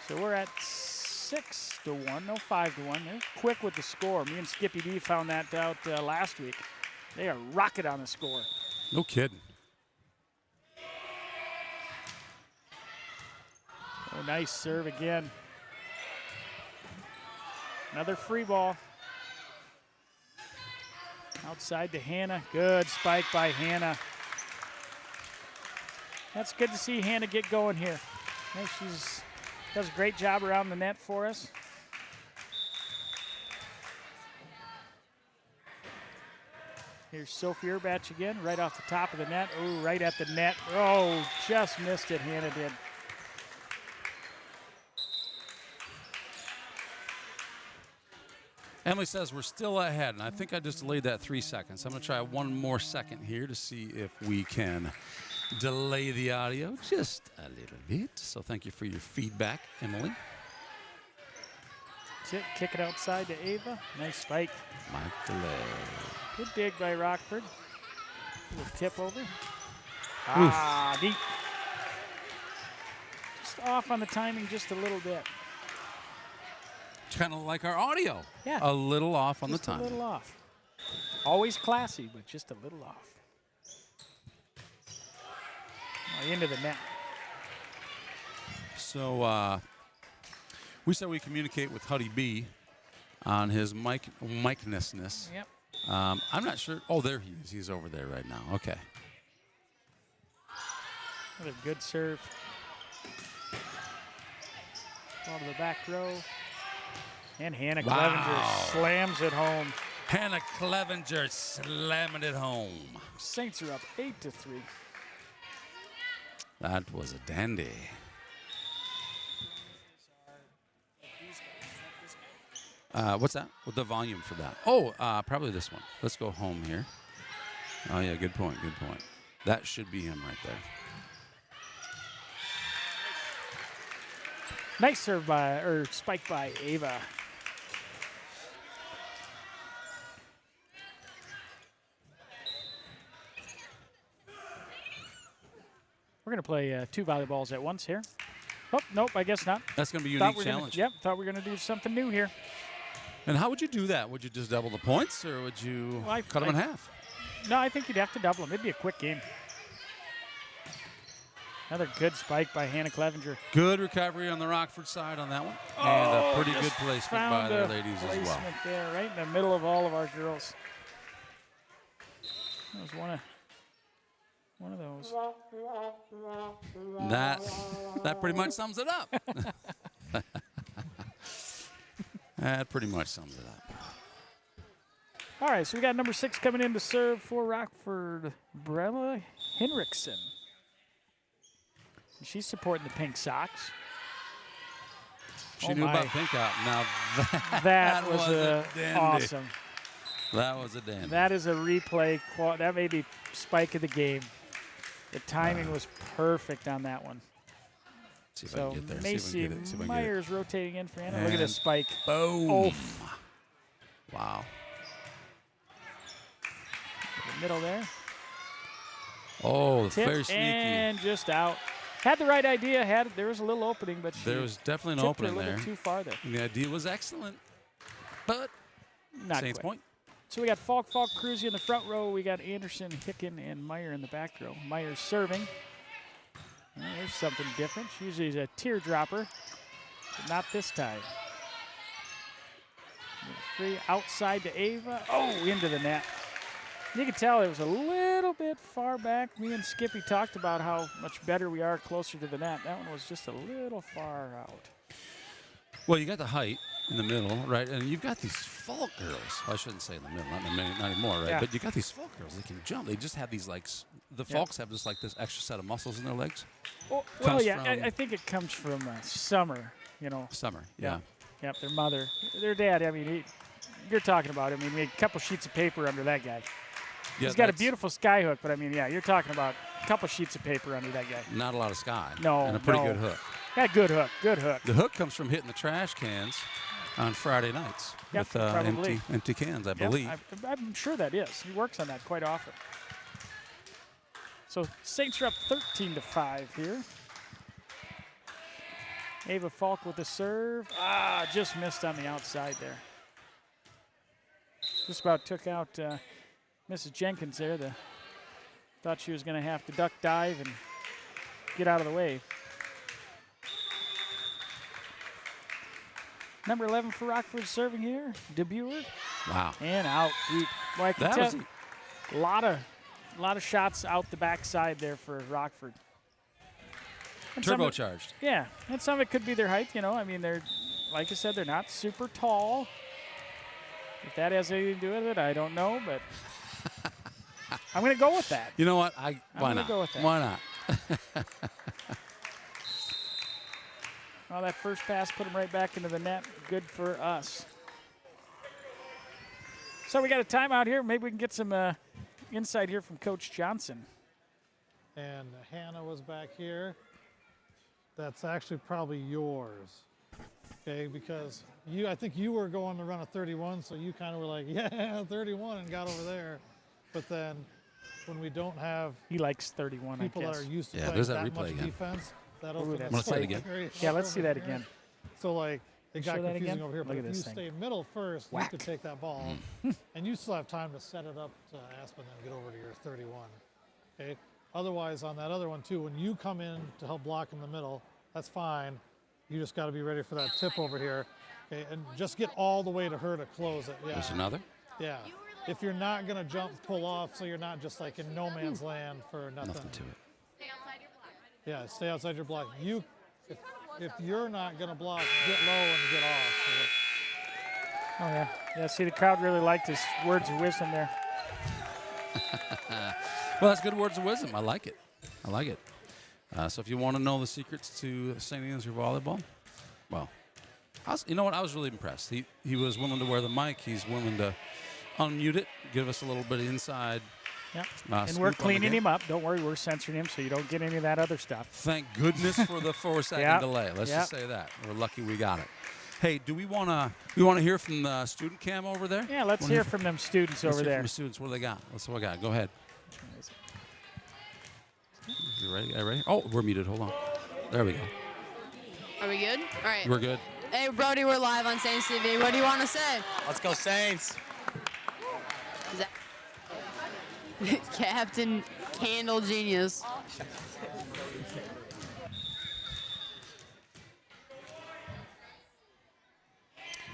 So we're at 6-1, no 5-1. They're quick with the score. Me and Skippy D found that out last week. They are rocket on the score. No kidding. Oh, nice serve again. Another free ball. Outside to Hannah. Good spike by Hannah. That's good to see Hannah get going here. Yeah, she's does a great job around the net for us. Here's Sophie Urbach again, right off the top of the net. Oh, right at the net. Oh, just missed it, Hannah did. Emily says we're still ahead, and I think I just delayed that 3 seconds. I'm going to try one more second here to see if we can delay the audio just a little bit. So thank you for your feedback, Emily. That's it. Kick it outside to Ava. Nice spike. Mike delay. Good dig by Rockford. Little tip over. Deep. Just off on the timing just a little bit. It's kind of like our audio. Yeah. A little off on Just the time. a little off. Always classy, but just a little off. Into the net. So we said we communicate with Huddy B on his mic-ness. Yep. I'm not sure. Oh, there he is. He's over there right now. Okay. Another good serve. Ball to the back row. And Hannah Clevenger slams it home. Hannah Clevenger slamming it home. Saints are up 8-3. That was a dandy. What's that? What's the volume for that? Oh, probably this one. Let's go home here. Oh, yeah, good point, good point. That should be him right there. Nice serve by, or spike by Ava. We're going to play 2 volleyballs at once here. Oh, nope, I guess not. That's going to be a Thought unique we're gonna- challenge. Yep, thought we were going to do something new here. And how would you do that? Would you just double the points, or would you Well, cut them in half? No, I think you'd have to double them. It'd be a quick game. Another good spike by Hannah Clevenger. Good recovery on the Rockford side on that one. And a pretty good Just placement found by their a ladies as well. placement there, right in the middle of all of our girls. That was one of those. That pretty much sums it up. That pretty much sums it up. All right, so we got number 6 coming in to serve for Rockford, Brella Henriksen. She's supporting the Pink Sox. She knew about pink out. Now That was a dandy. awesome. That was a dandy. That is a replay. That may be spike of the game. The timing was perfect on that one. See if I can get there. See Macy if I can get it. See if I can get it. Myers rotating in for Anna. Look at this And spike. Boom. Oh. Wow. The middle there. Oh, Tip very sneaky. and just out. Had the right idea. There was a little opening, but There was definitely an tipped opening her a little there. too far there. And the idea was excellent, but Not Saints quite. point. So we got Falk, Cruzy in the front row. We got Anderson, Hicken, and Meyer in the back row. Meyer's serving. Well, there's something different. She usually is a teardropper, but not this time. Free outside to Ava. Oh, into the net. You can tell it was a little bit far back. Me and Skippy talked about how much better we are closer to the net. That one was just a little far out. Well, you got the height in the middle, right? And you've got these Falk girls. Well, I shouldn't say in the middle, not anymore, right? Yeah. But you got these Falk girls. They can jump. They just have these, like, the Falks have just, like, this extra set of muscles in their legs. Well, Comes yeah, from- I think it comes from Summer, you know. Summer, yeah. Yep, their mother. Their dad, I mean, you're talking about, I mean, we had a couple sheets of paper under that guy. Yeah, He's got a that's beautiful sky hook, but I mean, yeah, you're talking about a couple sheets of paper under that guy. Not a lot of sky. No, And a pretty no. good hook. Yeah, good hook, good hook. The hook comes from hitting the trash cans on Friday nights Yep, with probably. empty cans, I Yep, believe. I'm sure that is. He works on that quite often. So Saints are up 13-5 here. Ava Falk with the serve. Just missed on the outside there. Just about took out Mrs. Jenkins there. Thought she was going to have to duck dive and get out of the way. Number 11 for Rockford serving here, DeBuer. Wow. And out deep. Well, I can That tell was a lot of shots out the backside there for Rockford. And some of it- turbocharged. Yeah, and some of it could be their height, you know. I mean, they're, like I said, they're not super tall. If that has anything to do with it, I don't know, but I'm going to go with that. You know what? I'm Why gonna not? go with that. Why not? Well, that first pass put him right back into the net. Good for us. So we got a timeout here. Maybe we can get some insight here from Coach Johnson. And Hannah was back here. That's actually probably yours. Okay, because I think you were going to run a 31, so you kind of were like, yeah, 31, and got over there. But then when we don't have He likes 31, people I that guess. are used to Yeah, playing there's that that replay much again. defense, that Ooh, opens that's up Wanna see it so again? very Yeah, let's see that over here. again. So like it got Show that confusing again? over here. But Look at if you this thing. stay middle first, Whack. you could take that ball, and you still have time to set it up to Aspen and get over to your 31. Okay. Otherwise, on that other one too, when you come in to help block in the middle, that's fine. You just got to be ready for that tip over here. Okay, and just get all the way to her to close it. Yeah. There's another. Yeah. If you're not gonna jump, pull off, so you're not just like in no man's land for nothing. Nothing to it. Yeah, stay outside your block. If you're not gonna block, get low and get off. Oh, yeah. Yeah, see, the crowd really liked his words of wisdom there. Well, that's good words of wisdom. I like it. I like it. So if you want to know the secrets to Saint Ansgar volleyball, well, you know what? I was really impressed. He was willing to wear the mic. He's willing to unmute it, give us a little bit of inside. Yep. And And we're cleaning him up. Don't worry, we're censoring him so you don't get any of that other stuff. Thank goodness for the 4-second Yep. delay. Let's Yep. just say that. We're lucky we got it. Hey, do we want to hear from the student cam over there? Yeah, let's Wanna hear from them students let's over hear there. From the students, what do they got? Let's see what we got. Go ahead. You ready? Ready? Oh, we're muted. Hold on. There we go. Are we good? All right. We're good. Hey, Brody, we're live on Saints TV. What do you want to say? Let's go Saints. Is that Captain Candle Genius.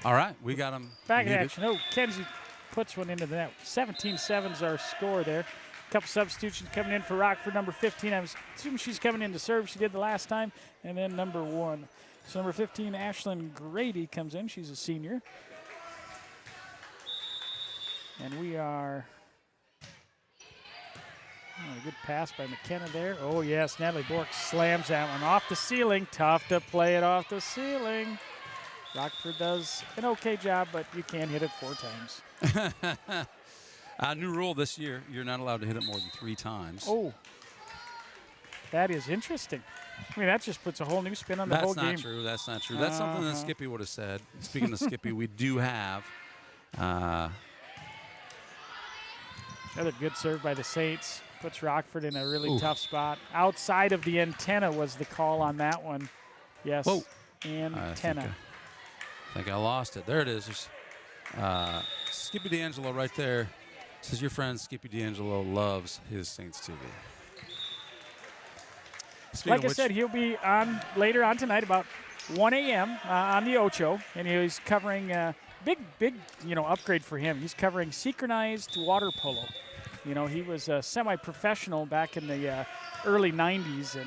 All right, we got him Back in muted. action. Oh, Kenzie puts one into the net. 17-7's our score there. A couple substitutions coming in for Rockford. Number 15, I was assuming she's coming in to serve. She did the last time. And then number 1. So number 15, Ashlyn Grady, comes in. She's a senior. And we are... Oh, a good pass by McKenna there. Oh, yes, Natalie Bork slams that one off the ceiling. Tough to play it off the ceiling. Rockford does an okay job, but you can't hit it 4 times. New rule this year, you're not allowed to hit it more than 3 times. Oh, that is interesting. I mean, that just puts a whole new spin on the whole game. That's not true. That's not true. That's something that Skippy would have said. Speaking of Skippy, we do have... Another good serve by the Saints. Puts Rockford in a really tough spot. Outside of the antenna was the call on that one. Yes, Whoa. Antenna. I think I lost it. There it is. There's, Skippy D'Angelo right there. Says your friend Skippy D'Angelo loves his Saints TV. Like I said, he'll be on later on tonight about 1 a.m. On the Ocho, and he's covering big upgrade for him. He's covering synchronized water polo. You know, he was a semi-professional back in the early 90s,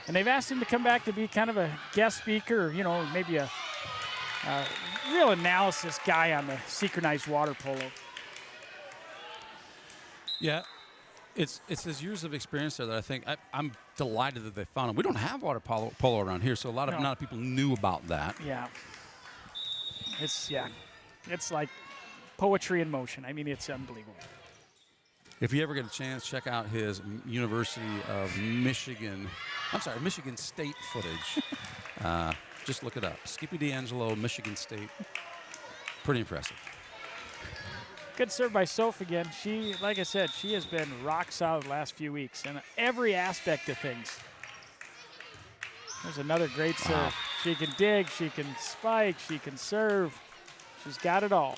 and they've asked him to come back to be kind of a guest speaker, or, you know, maybe a real analysis guy on the synchronized water polo. Yeah, it's his years of experience there that I think I'm delighted that they found him. We don't have water polo around here, so a lot of people knew about that. Yeah, it's like poetry in motion. I mean, it's unbelievable. If you ever get a chance, check out his Michigan State footage. Just look it up. Skippy D'Angelo, Michigan State. Pretty impressive. Good serve by Soph again. She, like I said, she has been rock solid the last few weeks in every aspect of things. There's another great serve. She can dig, she can spike, she can serve. She's got it all.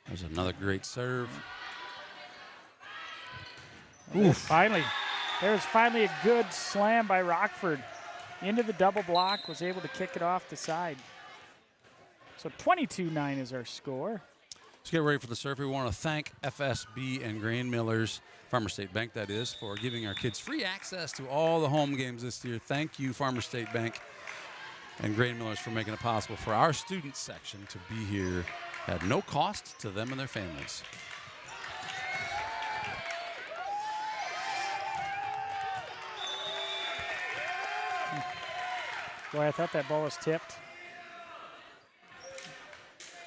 There's another great serve. There's finally a good slam by Rockford. Into the double block, was able to kick it off the side. So 22-9 is our score. Let's get ready for the serve. We want to thank FSB and Grain Millers, Farmer State Bank that is, for giving our kids free access to all the home games this year. Thank you, Farmer State Bank and Grain Millers, for making it possible for our student section to be here at no cost to them and their families. Boy, I thought that ball was tipped.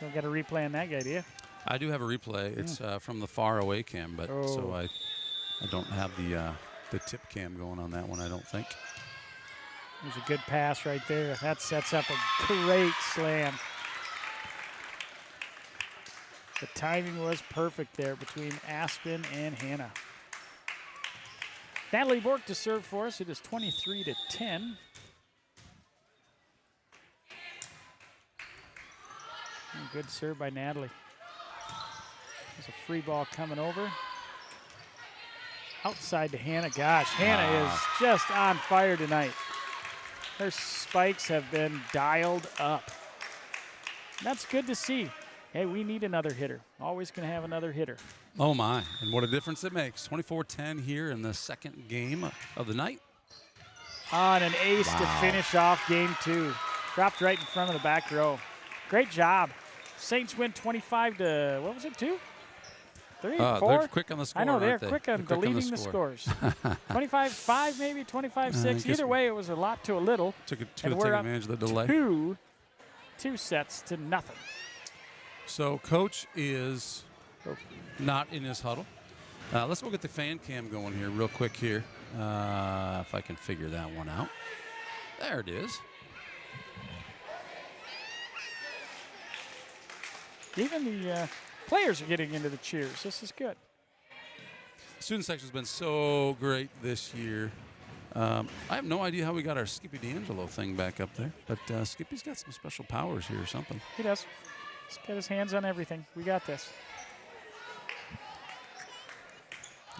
Don't get a replay on that guy, do you? I do have a replay. It's from the far away cam, but so I don't have the tip cam going on that one, I don't think. There's a good pass right there. That sets up a great slam. The timing was perfect there between Aspen and Hannah. Natalie Bork to serve for us. It is 23-10. Good serve by Natalie. There's a free ball coming over. Outside to Hannah. Gosh, Hannah is just on fire tonight. Her spikes have been dialed up. That's good to see. Hey, we need another hitter. Always going to have another hitter. Oh, my. And what a difference it makes. 24-10 here in the second game of the night. On an ace to finish off game 2. Dropped right in front of the back row. Great job. Saints win 25 to, what was it, 2? 3, 4? They're quick on the score. I know, they're they? quick on deleting the scores. 25-5 maybe, 25-6. Either way, it was a lot to a little. Took advantage of the delay. Two sets to nothing. So Coach is not in his huddle. Let's go get the fan cam going here real quick here. If I can figure that one out. There it is. Even the players are getting into the cheers. This is good. Student section's been so great this year. I have no idea how we got our Skippy D'Angelo thing back up there, but Skippy's got some special powers here or something. He does. He's got his hands on everything. We got this.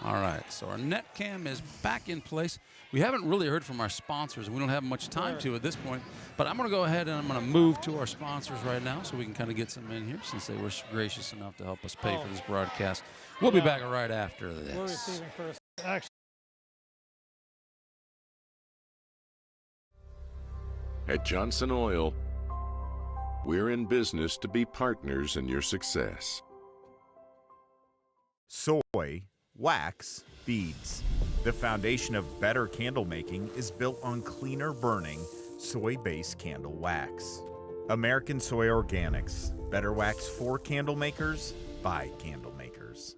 All right, so our net cam is back in place. We haven't really heard from our sponsors, and we don't have much time to at this point, but I'm going to go ahead and I'm going to move to our sponsors right now so we can kind of get some in here since they were gracious enough to help us pay for this broadcast. We'll be back right after this. We're receiving first. Actually. At Johnson Oil, we're in business to be partners in your success. Soy, wax, beads. The foundation of better candle making is built on cleaner burning, soy-based candle wax. American Soy Organics. Better wax for candle makers, by candle makers.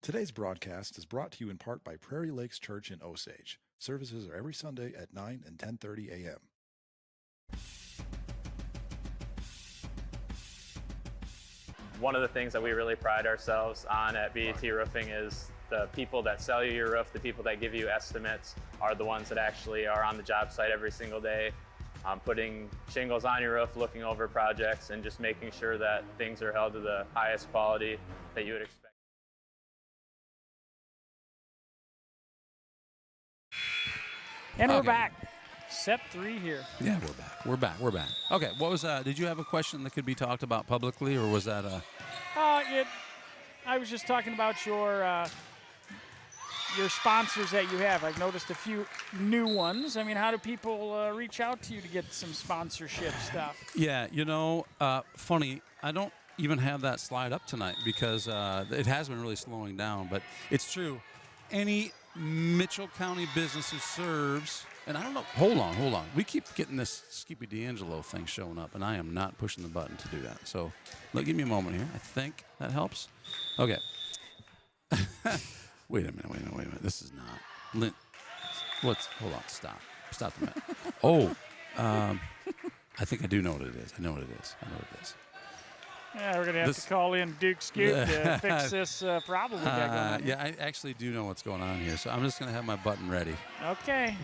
Today's broadcast is brought to you in part by Prairie Lakes Church in Osage. Services are every Sunday at 9 and 10:30 a.m. One of the things that we really pride ourselves on at BET Roofing is the people that sell you your roof, the people that give you estimates are the ones that actually are on the job site every single day, putting shingles on your roof, looking over projects, and just making sure that things are held to the highest quality that you would expect. And we're back. Set 3 here. Yeah, we're back. Okay, what was did you have a question that could be talked about publicly, or was that I was just talking about your sponsors that you have. I've noticed a few new ones. I mean, how do people reach out to you to get some sponsorship stuff? Yeah, funny, I don't even have that slide up tonight because it has been really slowing down, but it's true. Any Mitchell County business who serves, and I don't know, hold on. We keep getting this Skippy D'Angelo thing showing up, and I am not pushing the button to do that. So, look, give me a moment here. I think that helps. Okay. Wait a minute. This is not. Hold on, stop the minute. I think I do know what it is. I know what it is. Yeah, we're going to have to call in Duke Scoot to fix this problem we got going on. Yeah, I actually do know what's going on here, so I'm just going to have my button ready. Okay.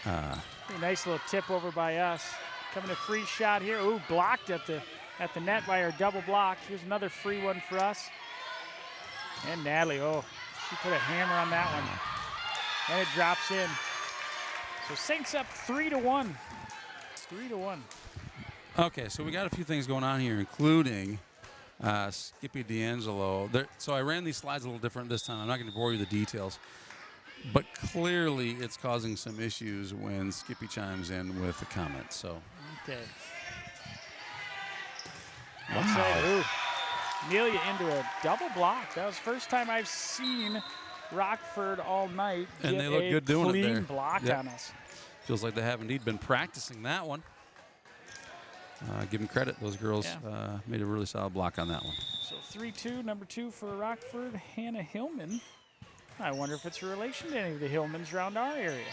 A nice little tip over by us. Coming a free shot here. Ooh, blocked at the net by our double block. Here's another free one for us. And Natalie, she put a hammer on that one. And it drops in. So Saints up 3-1. 3-1. Okay, so we got a few things going on here, including Skippy D'Angelo. So I ran these slides a little different this time. I'm not going to bore you with the details. But clearly it's causing some issues when Skippy chimes in with a comment. So. Okay. Wow. Amelia into a double block. That was the first time I've seen Rockford all night and they look good doing it there. Clean block on us. Feels like they have indeed been practicing that one. Give them credit. Those girls made a really solid block on that one. So 3-2, number 2 for Rockford, Hannah Hillman. I wonder if it's a relation to any of the Hillmans around our area.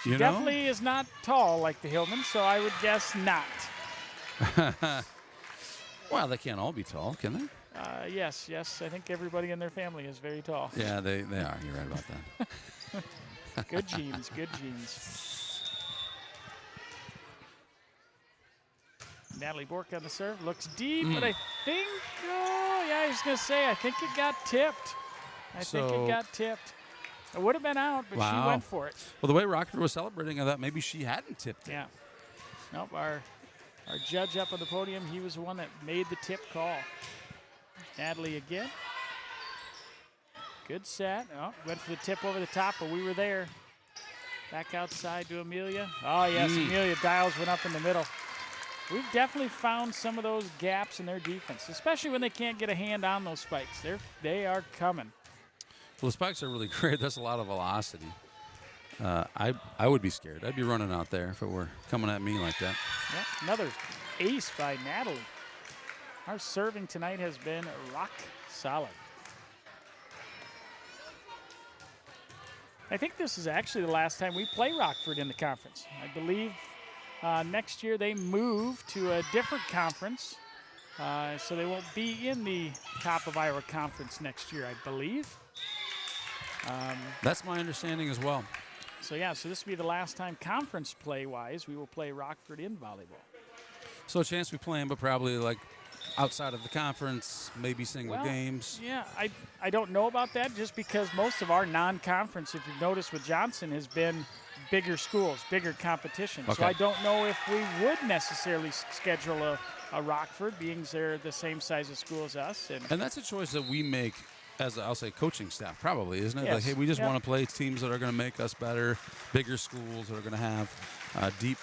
She definitely is not tall like the Hillmans, so I would guess not. Well, they can't all be tall, can they? Yes. I think everybody in their family is very tall. Yeah, they are. You're right about that. Good genes. Natalie Bork on the serve. Looks deep, but I think, I was going to say, I think it got tipped. It would have been out, but she went for it. Well, the way Rockford was celebrating, I thought maybe she hadn't tipped it. Yeah. Nope, our judge up on the podium, he was the one that made the tip call. Natalie again. Good set. Went for the tip over the top, but we were there. Back outside to Amelia. Oh, yes, Amelia dials went up in the middle. We've definitely found some of those gaps in their defense, especially when they can't get a hand on those spikes. They are coming. Well, the spikes are really great. That's a lot of velocity. I would be scared. I'd be running out there if it were coming at me like that. Yep, another ace by Natalie. Our serving tonight has been rock solid. I think this is actually the last time we play Rockford in the conference. I believe Next year they move to a different conference, so they won't be in the top of Iowa Conference next year, I believe. That's my understanding as well. So yeah, so this will be the last time conference play-wise we will play Rockford in volleyball. So a chance we play them, but probably like outside of the conference, maybe single games. Yeah, I don't know about that just because most of our non-conference, if you've noticed with Johnson, has been bigger schools, bigger competition. Okay. So I don't know if we would necessarily schedule a Rockford, being they're the same size of school as us. And that's a choice that we make as, I'll say, coaching staff probably, isn't it? Yes. Like, hey, we just Yep. want to play teams that are going to make us better, bigger schools that are going to have deep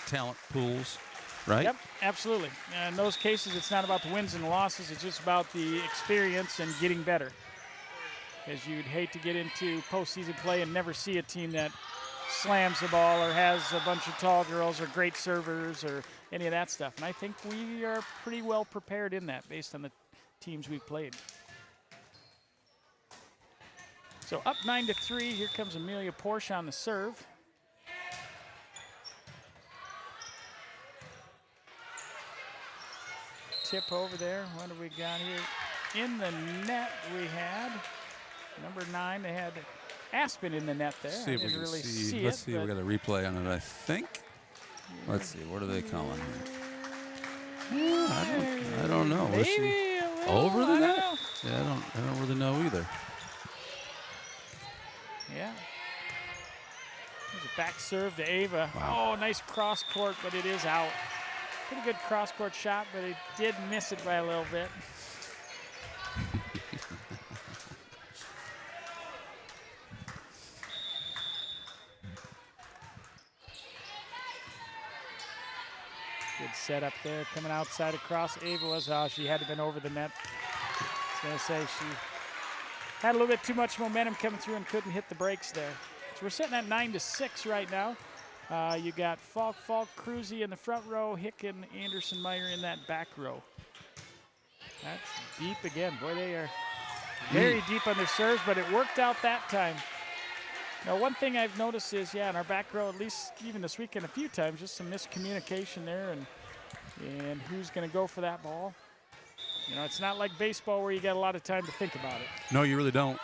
talent pools, right? Yep, absolutely. In those cases, it's not about the wins and losses. It's just about the experience and getting better. Because you'd hate to get into postseason play and never see a team that slams the ball or has a bunch of tall girls or great servers or any of that stuff. And I think we are pretty well prepared in that based on the teams we've played. So up 9-3. Here comes Amelia Porsche on the serve. Tip over there. What do we got here? In the net we had number 9. They had Aspen in the net there. See if we I didn't can really see. see Let's it, see. We but got a replay on it, I think. Let's see. What are they calling here? I don't know. Was she maybe a little, over the I don't net? know. Yeah, I don't really know either. Yeah. There's a back serve to Ava. Wow. Oh, nice cross court, but it is out. Pretty good cross court shot, but it did miss it by a little bit. Good setup there, coming outside across. Ava was, she had to have been over the net. I was going to say she had a little bit too much momentum coming through and couldn't hit the brakes there. So we're sitting at 9-6 right now. You got Falk, Cruzy in the front row, Hicken, Anderson, Meyer in that back row. That's deep again. Boy, they are very deep on their serves, but it worked out that time. Now, one thing I've noticed is, in our back row, at least even this weekend a few times, just some miscommunication there and who's going to go for that ball. You know, it's not like baseball where you got a lot of time to think about it. No, you really don't.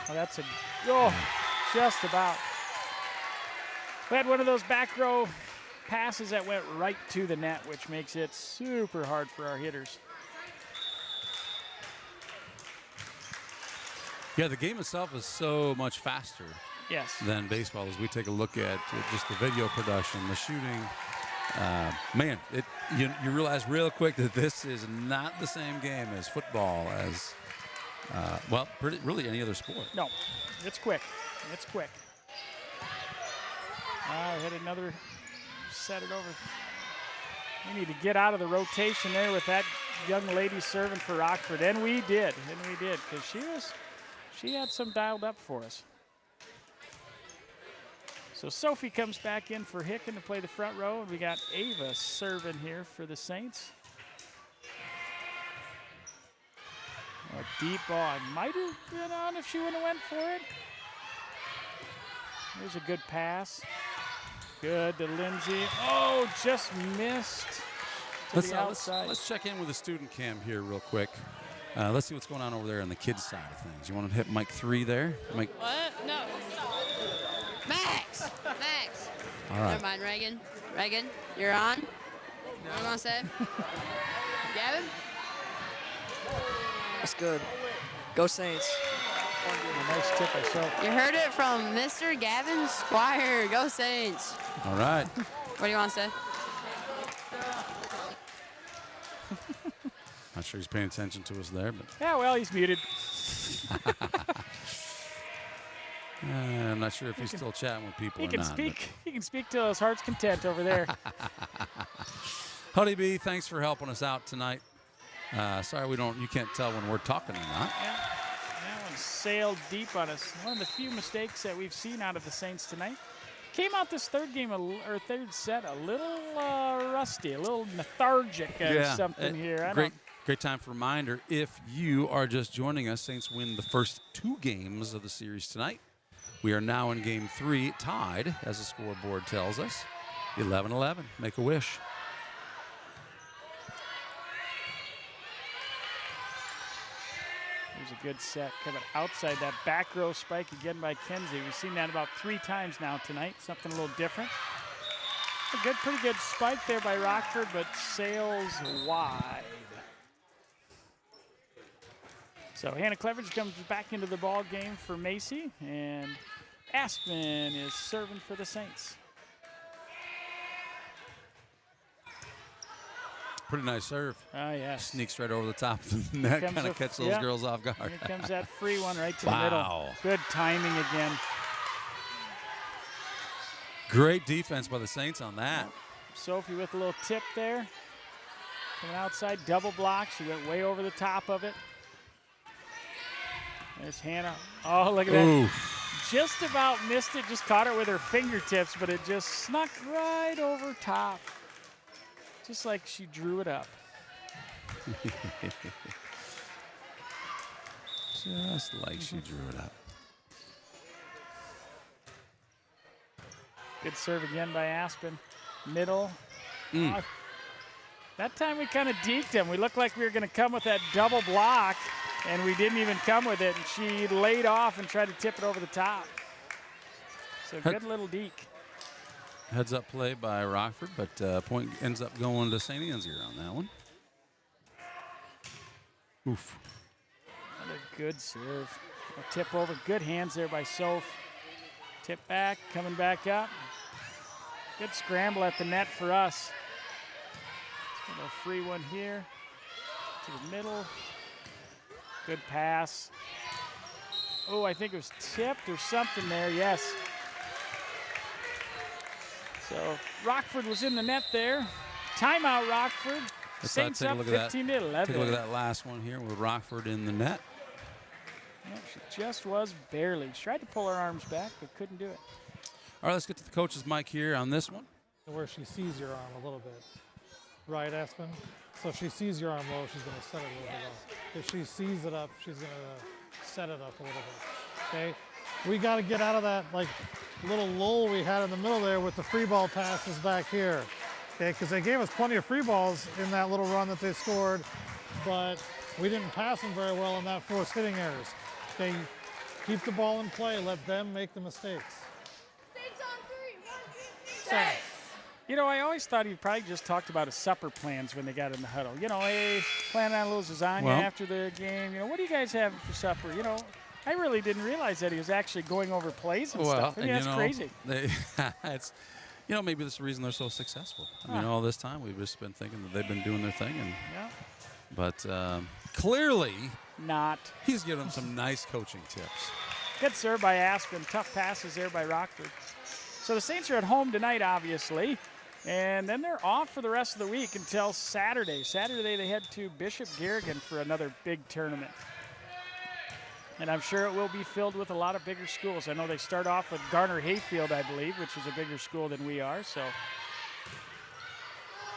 Oh, that's just about. We had one of those back row passes that went right to the net, which makes it super hard for our hitters. Yeah, the game itself is so much faster than baseball as we take a look at just the video production, the shooting. Man, you realize real quick that this is not the same game as football, as, really any other sport. No, it's quick. It's quick. We had another set it over. We need to get out of the rotation there with that young lady serving for Rockford, and we did, because she had some dialed up for us. So Sophie comes back in for Hicken to play the front row, and we got Ava serving here for the Saints. A deep ball. I might have been on if she wouldn't have went for it. There's a good pass. Good to Lindsay. Oh, just missed to the outside. Let's check in with the student cam here real quick. Let's see what's going on over there on the kids side of things. You want to hit mic 3 there? Mike. What? No. Max. All right. Never mind, Reagan. Reagan, you're on. What do you want to say? Gavin? That's good. Go Saints. Nice tip by Sophie. You heard it from Mr. Gavin Squire. Go Saints. All right. What do you want to say? Not sure he's paying attention to us there, but Yeah, well, he's muted. I'm not sure if he's still chatting with people He or can not. speak. He can speak till his heart's content over there. Huddy B, thanks for helping us out tonight. Sorry you can't tell when we're talking or not. Yeah, that one sailed deep on us. One of the few mistakes that we've seen out of the Saints tonight. Came out this third set a little rusty, a little lethargic something here. Great time for reminder. If you are just joining us, Saints win the first 2 games of the series tonight. We are now in game 3, tied, as the scoreboard tells us. 11-11. Make a wish. Here's a good set coming outside that back row spike again by Kenzie. We've seen that about 3 times now tonight. Something a little different. Pretty good spike there by Rockford, but sails wide. So Hannah Cleveridge comes back into the ball game for Macy, and Aspen is serving for the Saints. Pretty nice serve. Oh, yes. Sneaks right over the top of the net, kind of catch those girls off guard. Here comes that free one right to the middle. Good timing again. Great defense by the Saints on that. Sophie with a little tip there. Coming outside, double block. She went way over the top of it. There's Hannah. Oh, look at that. Just about missed it. Just caught it with her fingertips, but it just snuck right over top. Just like she drew it up. Just like she drew it up. Good serve again by Aspen. Middle. That time we kind of deked him. We looked like we were going to come with that double block, and we didn't even come with it. And she laid off and tried to tip it over the top. So good little deke. Heads up play by Rockford, but point ends up going to Saint Ansgar on that one. Oof. Another good serve. A tip over. Good hands there by Soph. Tip back, coming back up. Good scramble at the net for us. Let's get a free one here to the middle. Good pass. Oh, I think it was tipped or something there. Yes. So Rockford was in the net there. Timeout, Rockford. Saints up 15-11. Take a look at that last one here with Rockford in the net. Yeah, she just was barely. She tried to pull her arms back, but couldn't do it. All right, let's get to the coach's mic here on this one. Where she sees your arm a little bit. Right, Aspen? So if she sees your arm low, she's going to set it a little bit low. If she sees it up, she's going to set it up a little bit. Okay? We got to get out of that like little lull we had in the middle there with the free ball passes back here. Okay, because they gave us plenty of free balls in that little run that they scored, but we didn't pass them very well in that forced hitting errors. Okay, keep the ball in play, let them make the mistakes. Saints. You know, I always thought he probably just talked about his supper plans when they got in the huddle. You know, hey, planning on a little lasagna after the game. You know, what do you guys have for supper? You know, I really didn't realize that he was actually going over plays and stuff. I mean, that's crazy. It's, you know, maybe that's the reason they're so successful. I mean, all this time we've just been thinking that they've been doing their thing, and but clearly not. He's giving them some nice coaching tips. Good serve by Aspen. Tough passes there by Rockford. So the Saints are at home tonight, obviously, and then they're off for the rest of the week until Saturday. Saturday they head to Bishop Garrigan for another big tournament. And I'm sure it will be filled with a lot of bigger schools. I know they start off with Garner Hayfield, I believe, which is a bigger school than we are. So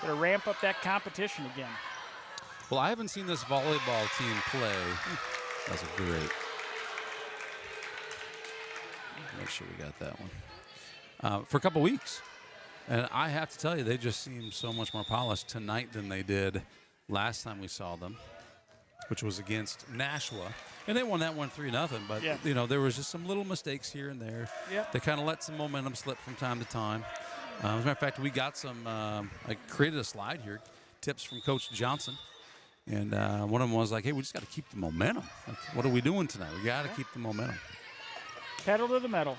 going to ramp up that competition again. Well, I haven't seen this volleyball team play. That's a great. Make sure we got that one. For a couple weeks. And I have to tell you, they just seem so much more polished tonight than they did last time we saw them, which was against Nashua. And they won that one 3-0. But, you know, there was just some little mistakes here and there. They kind of let some momentum slip from time to time. As a matter of fact, we got some, I created a slide here, tips from Coach Johnson. And one of them was like, hey, we just got to keep the momentum. Like, what are we doing tonight? We got to keep the momentum. Pedal to the metal.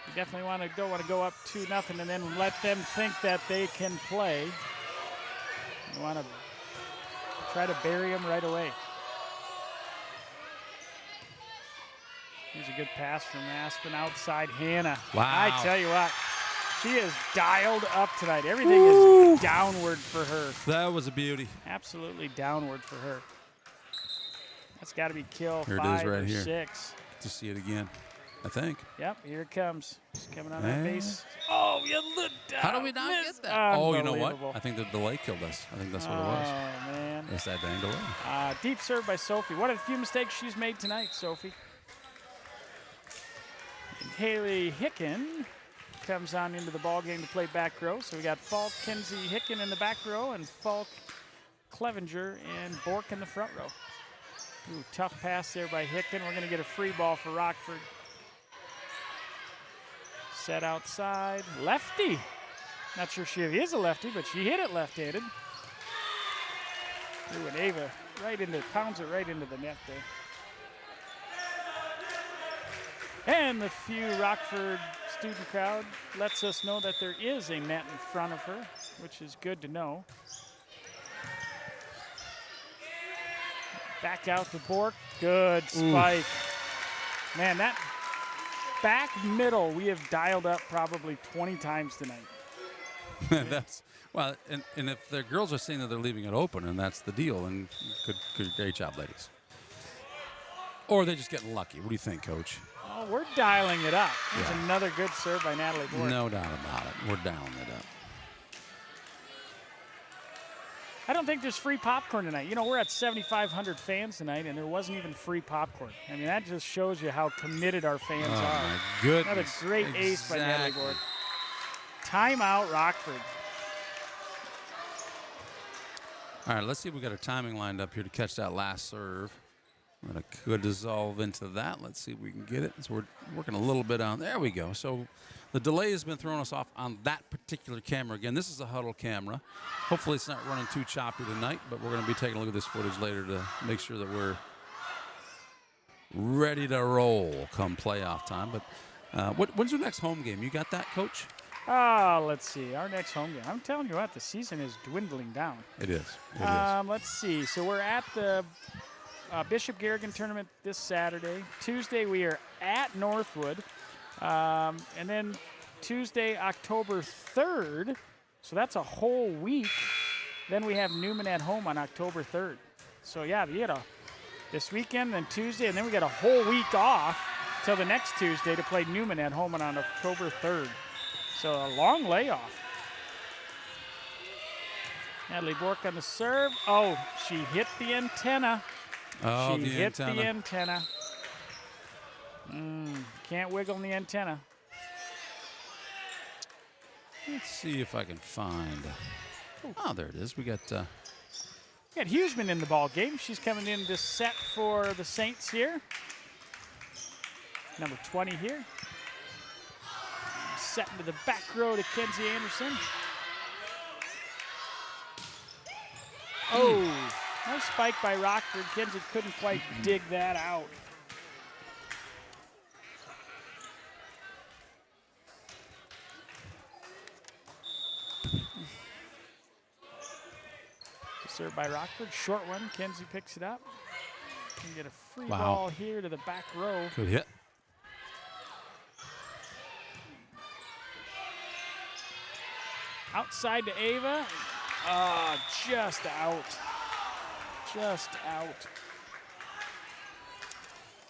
You definitely don't want to go up 2-0 and then let them think that they can play. You want to try to bury them right away. Here's a good pass from Aspen outside Hannah. Wow. I tell you what, she is dialed up tonight. Everything is downward for her. That was a beauty. Absolutely downward for her. That's got to be kill here 5 it is right or here. 6. To see it again, I think. Yep, here it comes. She's coming on that base. Oh, you looked down. How do we not get that? Oh, you know what? I think the delay killed us. I think that's what it was. Oh, man. It's that dang delay. Deep serve by Sophie. One of the few mistakes she's made tonight, Sophie. Haley Hicken comes on into the ball game to play back row. So we got Falk, Kinsey, Hicken in the back row, and Falk, Clevenger, and Bork in the front row. Ooh, tough pass there by Hicken. We're going to get a free ball for Rockford. Set outside. Lefty. Not sure she is a lefty, but she hit it left-handed. Ooh, and Ava pounds it right into the net there. And the few Rockford student crowd lets us know that there is a net in front of her, which is good to know. Back out to Bork. Good spike. Oof. Man, that back middle we have dialed up probably 20 times tonight. Well, and if the girls are saying that they're leaving it open and that's the deal, then great job, ladies. Or they're just getting lucky. What do you think, Coach? Oh, we're dialing it up. There's another good serve by Natalie Bork. No doubt about it. We're dialing it up. I don't think there's free popcorn tonight. You know, we're at 7,500 fans tonight, and there wasn't even free popcorn. I mean, that just shows you how committed our fans are. My goodness. Another great ace by Natalie Bork. Timeout, Rockford. All right, let's see if we got our timing lined up here to catch that last serve. We're going to dissolve into that. Let's see if we can get it. So we're working a little bit on. There we go. So the delay has been throwing us off on that particular camera. Again, this is a huddle camera. Hopefully it's not running too choppy tonight, but we're going to be taking a look at this footage later to make sure that we're ready to roll come playoff time. But when's your next home game? You got that, Coach? Let's see. Our next home game. I'm telling you what, the season is dwindling down. It is. Let's see. So we're at the Bishop Garrigan tournament this Saturday. Tuesday we are at Northwood. And then Tuesday, October 3rd. So that's a whole week. Then we have Newman at home on October 3rd. So yeah, we had this weekend, then Tuesday, and then we got a whole week off till the next Tuesday to play Newman at home on October 3rd. So a long layoff. Natalie Bork on the serve. Oh, she hit the antenna. Oh, she hit the antenna. Can't wiggle in the antenna. Let's see if I can find. Oh, there it is. We got Huseman in the ball game. She's coming in to set for the Saints here. Number 20 here. Set into the back row to Kenzie Anderson. Oh, nice spike by Rockford. Kenzie couldn't quite dig that out. Served by Rockford. Short one. Kenzie picks it up. Can get a free ball here to the back row. Good hit. Outside to Ava. Just out. Just out.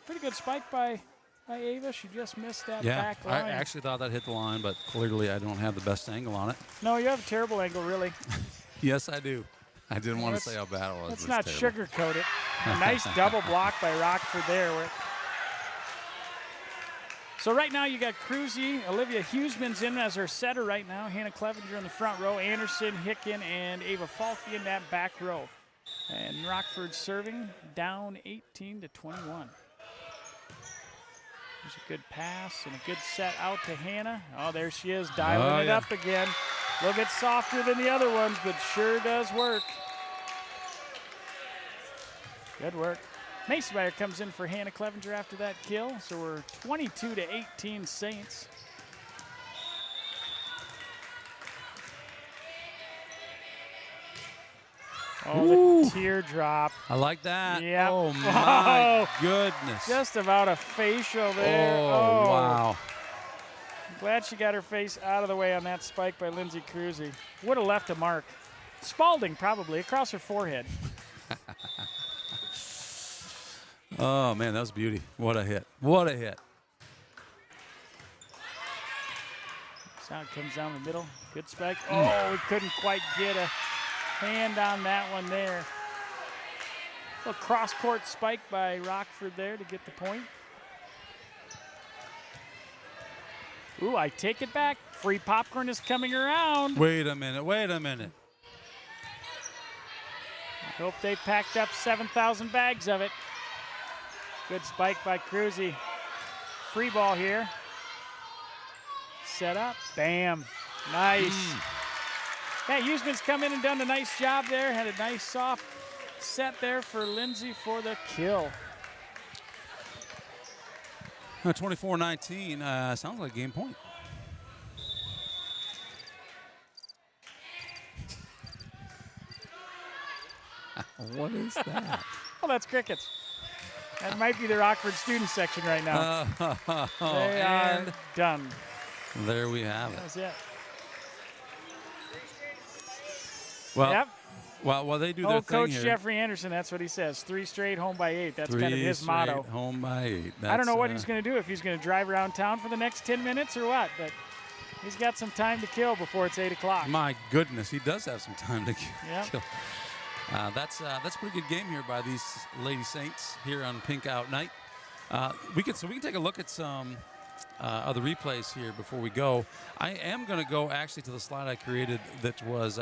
Pretty good spike by Ava. She just missed that back line. I actually thought that hit the line, but clearly I don't have the best angle on it. No, you have a terrible angle, really. Yes, I do. I didn't want to say how bad it was. Let's not sugarcoat it. A nice double block by Rockford there. So right now you got Cruzy. Olivia Huseman's in as our setter right now. Hannah Clevenger in the front row. Anderson, Hicken, and Ava Falke in that back row. And Rockford serving down 18-21. There's a good pass and a good set out to Hannah. Oh, there she is, dialing it up again. A little bit softer than the other ones, but sure does work. Good work. Macemeyer comes in for Hannah Clevenger after that kill. So we're 22-18 Saints. Oh, the teardrop. I like that. Yep. Oh, my goodness. Just about a facial there. Oh, wow. Glad she got her face out of the way on that spike by Lindsay Cruzy. Would have left a mark. Spalding, probably, across her forehead. Oh, man, that was beauty. What a hit. What a hit. Sound comes down the middle. Good spike. Oh, we couldn't quite get a hand on that one there. A little cross-court spike by Rockford there to get the point. Ooh, I take it back. Free popcorn is coming around. Wait a minute. Wait a minute. I hope they packed up 7,000 bags of it. Good spike by Cruzy. Free ball here. Set up. Bam. Nice. Yeah, Huseman's come in and done a nice job there. Had a nice soft set there for Lindsay for the kill. 24-19. Sounds like game point. What is that? Well, that's crickets. That might be the Rockford student section right now. They are done. There we have it. That's it. Well, yep. Well, they do their thing Coach here. Jeffrey Anderson, that's what he says. 3 straight, home by 8. That's kind of his Straight, motto. home by 8. I don't know what he's going to do, if he's going to drive around town for the next 10 minutes or what, but he's got some time to kill before it's 8 o'clock. My goodness, he does have some time to Yep. kill. That's a pretty good game here by these Lady Saints here on Pink Out Night. We can take a look at some of the replays here before we go. I am going to go actually to the slide I created that was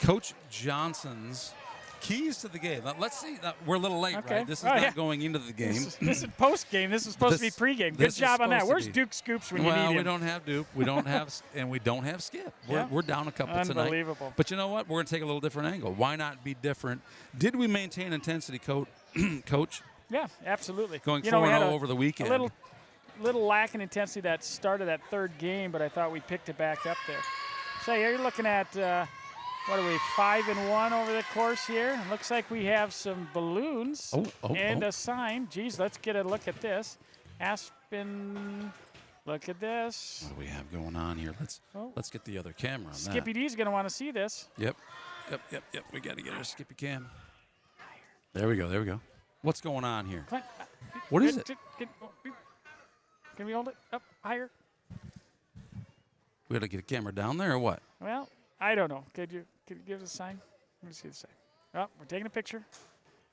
Coach Johnson's keys to the game. Now, let's see. We're a little late, right? This is not going into the game. This is post-game. This is supposed to be pre-game. Good job on that. Where's Duke Scoops when you need him? Well, we don't have Duke. We don't have, and we don't have Skip. We're down a couple tonight. Unbelievable. But you know what? We're going to take a little different angle. Why not be different? Did we maintain intensity, Coach? Yeah, absolutely. Going 4-0 over the weekend. A little lack in intensity that started that third game, but I thought we picked it back up there. So you're looking at, what are we, 5-1 over the course here? It looks like we have some balloons and a sign. Geez, let's get a look at this. Aspen, look at this. What do we have going on here? Let's get the other camera on that. Skippy D's going to want to see this. Yep. We got to get our Skippy cam. There we go. What's going on here? What is it? Can we hold it up higher? We got to get a camera down there or what? Well, I don't know. Could you give us a sign? Let me see the sign. Oh, we're taking a picture.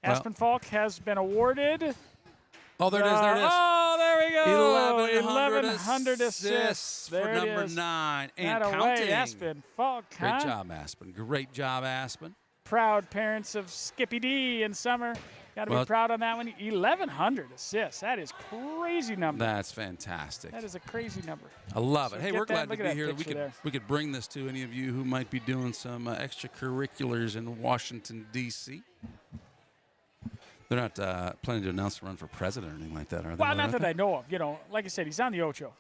Aspen Falk has been awarded. Oh, there it is. Oh, there we go. 1,100 assists. for number 9 and That counting. away, Aspen Falk. Great job, Aspen. Great job, Aspen. Proud parents of Skippy D and Summer. Got to be proud on that one. 1,100 assists. That is crazy number. That's fantastic. That is a crazy number. I love it. So Hey, we're glad to be here. We could bring this to any of you who might be doing some extracurriculars in Washington, D.C. They're not planning to announce a run for president or anything like that, are they? Well, not that I know of. You know, like I said, he's on the Ocho.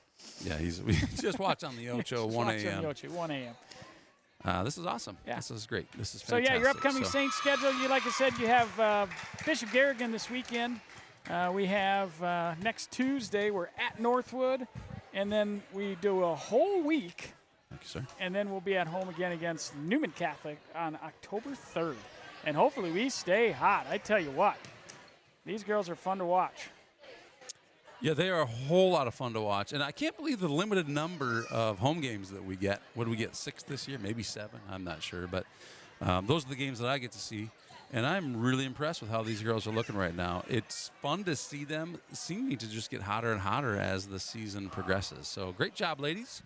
Yeah, we just watch on the Ocho, 1 a.m. On the Ocho, 1 a.m. This is awesome. Yeah. This is great. This is So, fantastic. your upcoming Saints schedule, like I said, you have Bishop Garrigan this weekend. We have next Tuesday, we're at Northwood. And then we do a whole week. Thank you, sir. And then we'll be at home again against Newman Catholic on October 3rd. And hopefully we stay hot. I tell you what, these girls are fun to watch. Yeah, they are a whole lot of fun to watch. And I can't believe the limited number of home games that we get. What do we get, 6 this year? Maybe 7? I'm not sure. But those are the games that I get to see. And I'm really impressed with how these girls are looking right now. It's fun to see them seeming to just get hotter and hotter as the season progresses. So great job, ladies.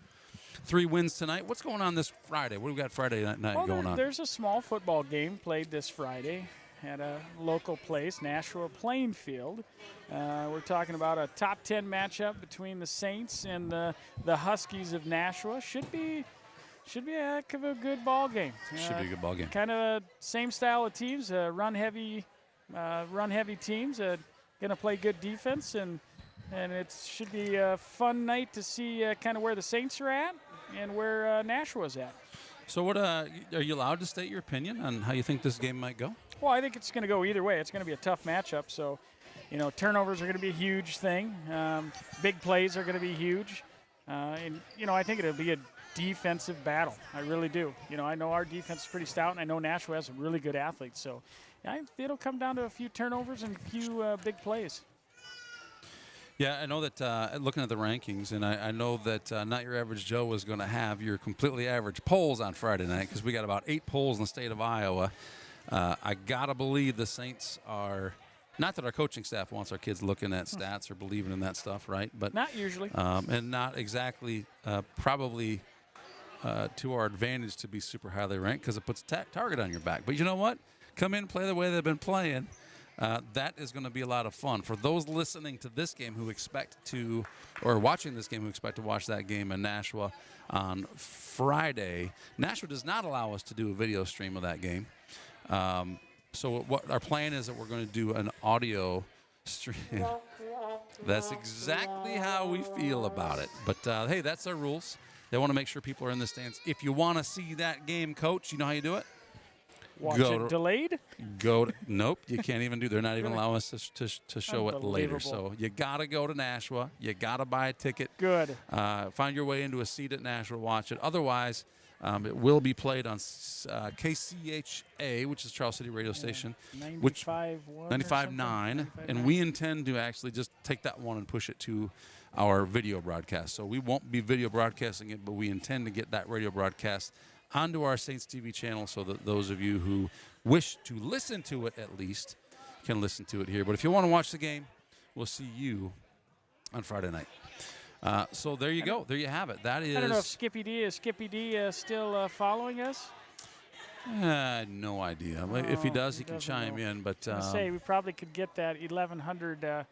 3 wins tonight. What's going on this Friday? What do we got Friday night going on? There's a small football game played this Friday at a local place, Nashua Plainfield. We're talking about a top 10 matchup between the Saints and the Huskies of Nashua. Should be a heck of a good ball game. Should be a good ball game. Kind of same style of teams, run heavy teams. Going to play good defense, and it should be a fun night to see kind of where the Saints are at and where Nashua's at. So what are you allowed to state your opinion on how you think this game might go? Well, I think it's going to go either way. It's going to be a tough matchup. So, turnovers are going to be a huge thing. Big plays are going to be huge. And I think it'll be a defensive battle. I really do. I know our defense is pretty stout, and I know Nashua has some really good athletes. So, it'll come down to a few turnovers and a few big plays. Yeah, I know that looking at the rankings, and I know that Not Your Average Joe was going to have your completely average polls on Friday night because we got about 8 polls in the state of Iowa. I got to believe the Saints are Not that our coaching staff wants our kids looking at stats or believing in that stuff, right? But not usually. And not exactly probably to our advantage to be super highly ranked because it puts target on your back. But you know what? Come in, play the way they've been playing. That is going to be a lot of fun. For those listening to this game who expect to, or watching this game who expect to watch that game in Nashua on Friday, Nashua does not allow us to do a video stream of that game. So what our plan is that we're going to do an audio stream. That's exactly how we feel about it. But, hey, that's our rules. They want to make sure people are in the stands. If you want to see that game, Coach, you know how you do it? Watch it delayed? Nope, you can't even do. They're not even allowing us to show it later. So you got to go to Nashua. You got to buy a ticket. Good. Find your way into a seat at Nashua. Watch it. Otherwise, it will be played on KCHA, which is Charles City Radio Station, 95.9, and we intend to actually just take that one and push it to our video broadcast. So we won't be video broadcasting it, but we intend to get that radio broadcast onto our Saints TV channel so that those of you who wish to listen to it at least can listen to it here. But if you want to watch the game, we'll see you on Friday night. So there you go. There you have it. That is. I don't know if Skippy D is still following us. No idea. If he does, he can chime in. But I say we probably could get that 1100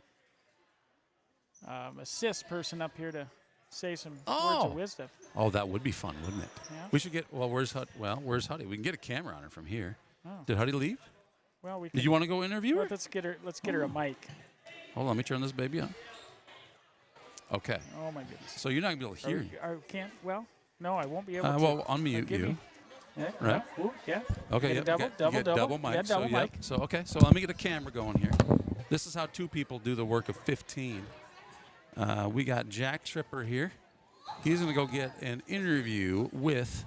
assist person up here to say some words of wisdom. Oh, that would be fun, wouldn't it? Yeah. We should get. Well, where's Huddy? Where's Huddy? We can get a camera on her from here. Oh. Did Huddy leave? Well, we. Did you want to go interview her? Let's get her. Let's get her a mic. Hold on, let me turn this baby on. Okay. Oh my goodness. So you're not gonna be able to hear. Well, no, I won't be able to. Well, unmute you. Yeah. Right. Yeah. Okay. Get a Double mic. Yeah, double mic. So okay. So let me get a camera going here. This is how two people do the work of 15. We got Jack Tripper here. He's going to go get an interview with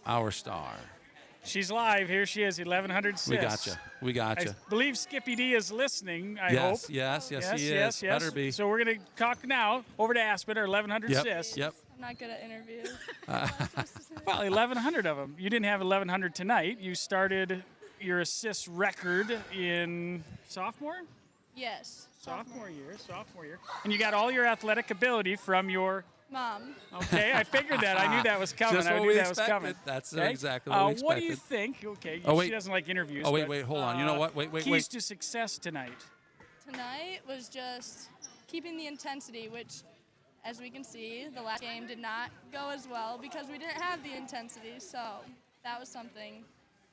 our star. She's live. Here she is, 1100 sis. We got you. I believe Skippy D is listening, I hope. Yes, he is. Better be. So we're going to talk now over to Aspen, our 1100 sis. Yep. I'm not good at interviews. Well, 1100 of them. You didn't have 1100 tonight. You started your assist record in sophomore? Yes. Sophomore year. And you got all your athletic ability from your mom. Okay, I figured that. I knew that was coming. Just I what knew we that was expected. coming. That's okay? exactly what we expected. What do you think? Okay, she doesn't like interviews. Oh, wait, hold on. You know what? Wait. Keys to success tonight. Tonight was just keeping the intensity, which, as we can see, the last game did not go as well because we didn't have the intensity. So that was something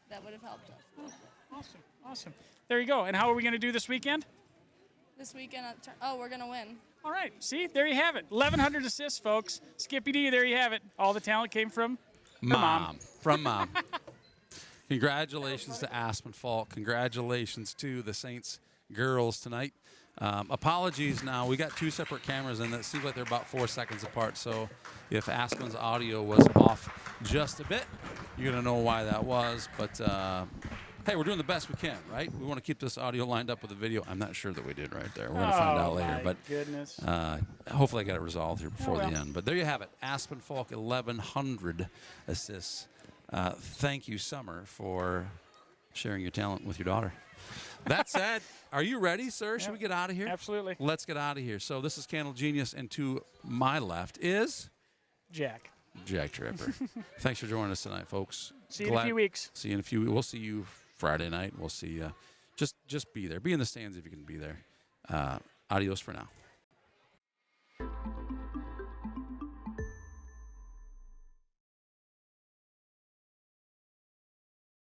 that would have helped us. Awesome. There you go. And how are we going to do this weekend? This weekend, we're going to win. All right. See, there you have it. 1,100 assists, folks. Skippy D, there you have it. All the talent came from mom. From mom. Congratulations to Aspen Falk. Congratulations to the Saints girls tonight. Apologies now. We got two separate cameras in that seems like they're about 4 seconds apart. So if Aspen's audio was off just a bit, you're going to know why that was. But hey, we're doing the best we can, right? We want to keep this audio lined up with the video. I'm not sure that we did right there. We're going to find out later. But goodness. Hopefully I got it resolved here before the end. But there you have it. Aspen Falk, 1,100 assists. Thank you, Summer, for sharing your talent with your daughter. That said, are you ready, sir? Should we get out of here? Absolutely. Let's get out of here. So this is Candle Genius, and to my left is Jack Tripper. Thanks for joining us tonight, folks. See you in a few weeks. See you in a few. We'll see you Friday night. We'll see you. Just be there. Be in the stands if you can be there. Adios for now.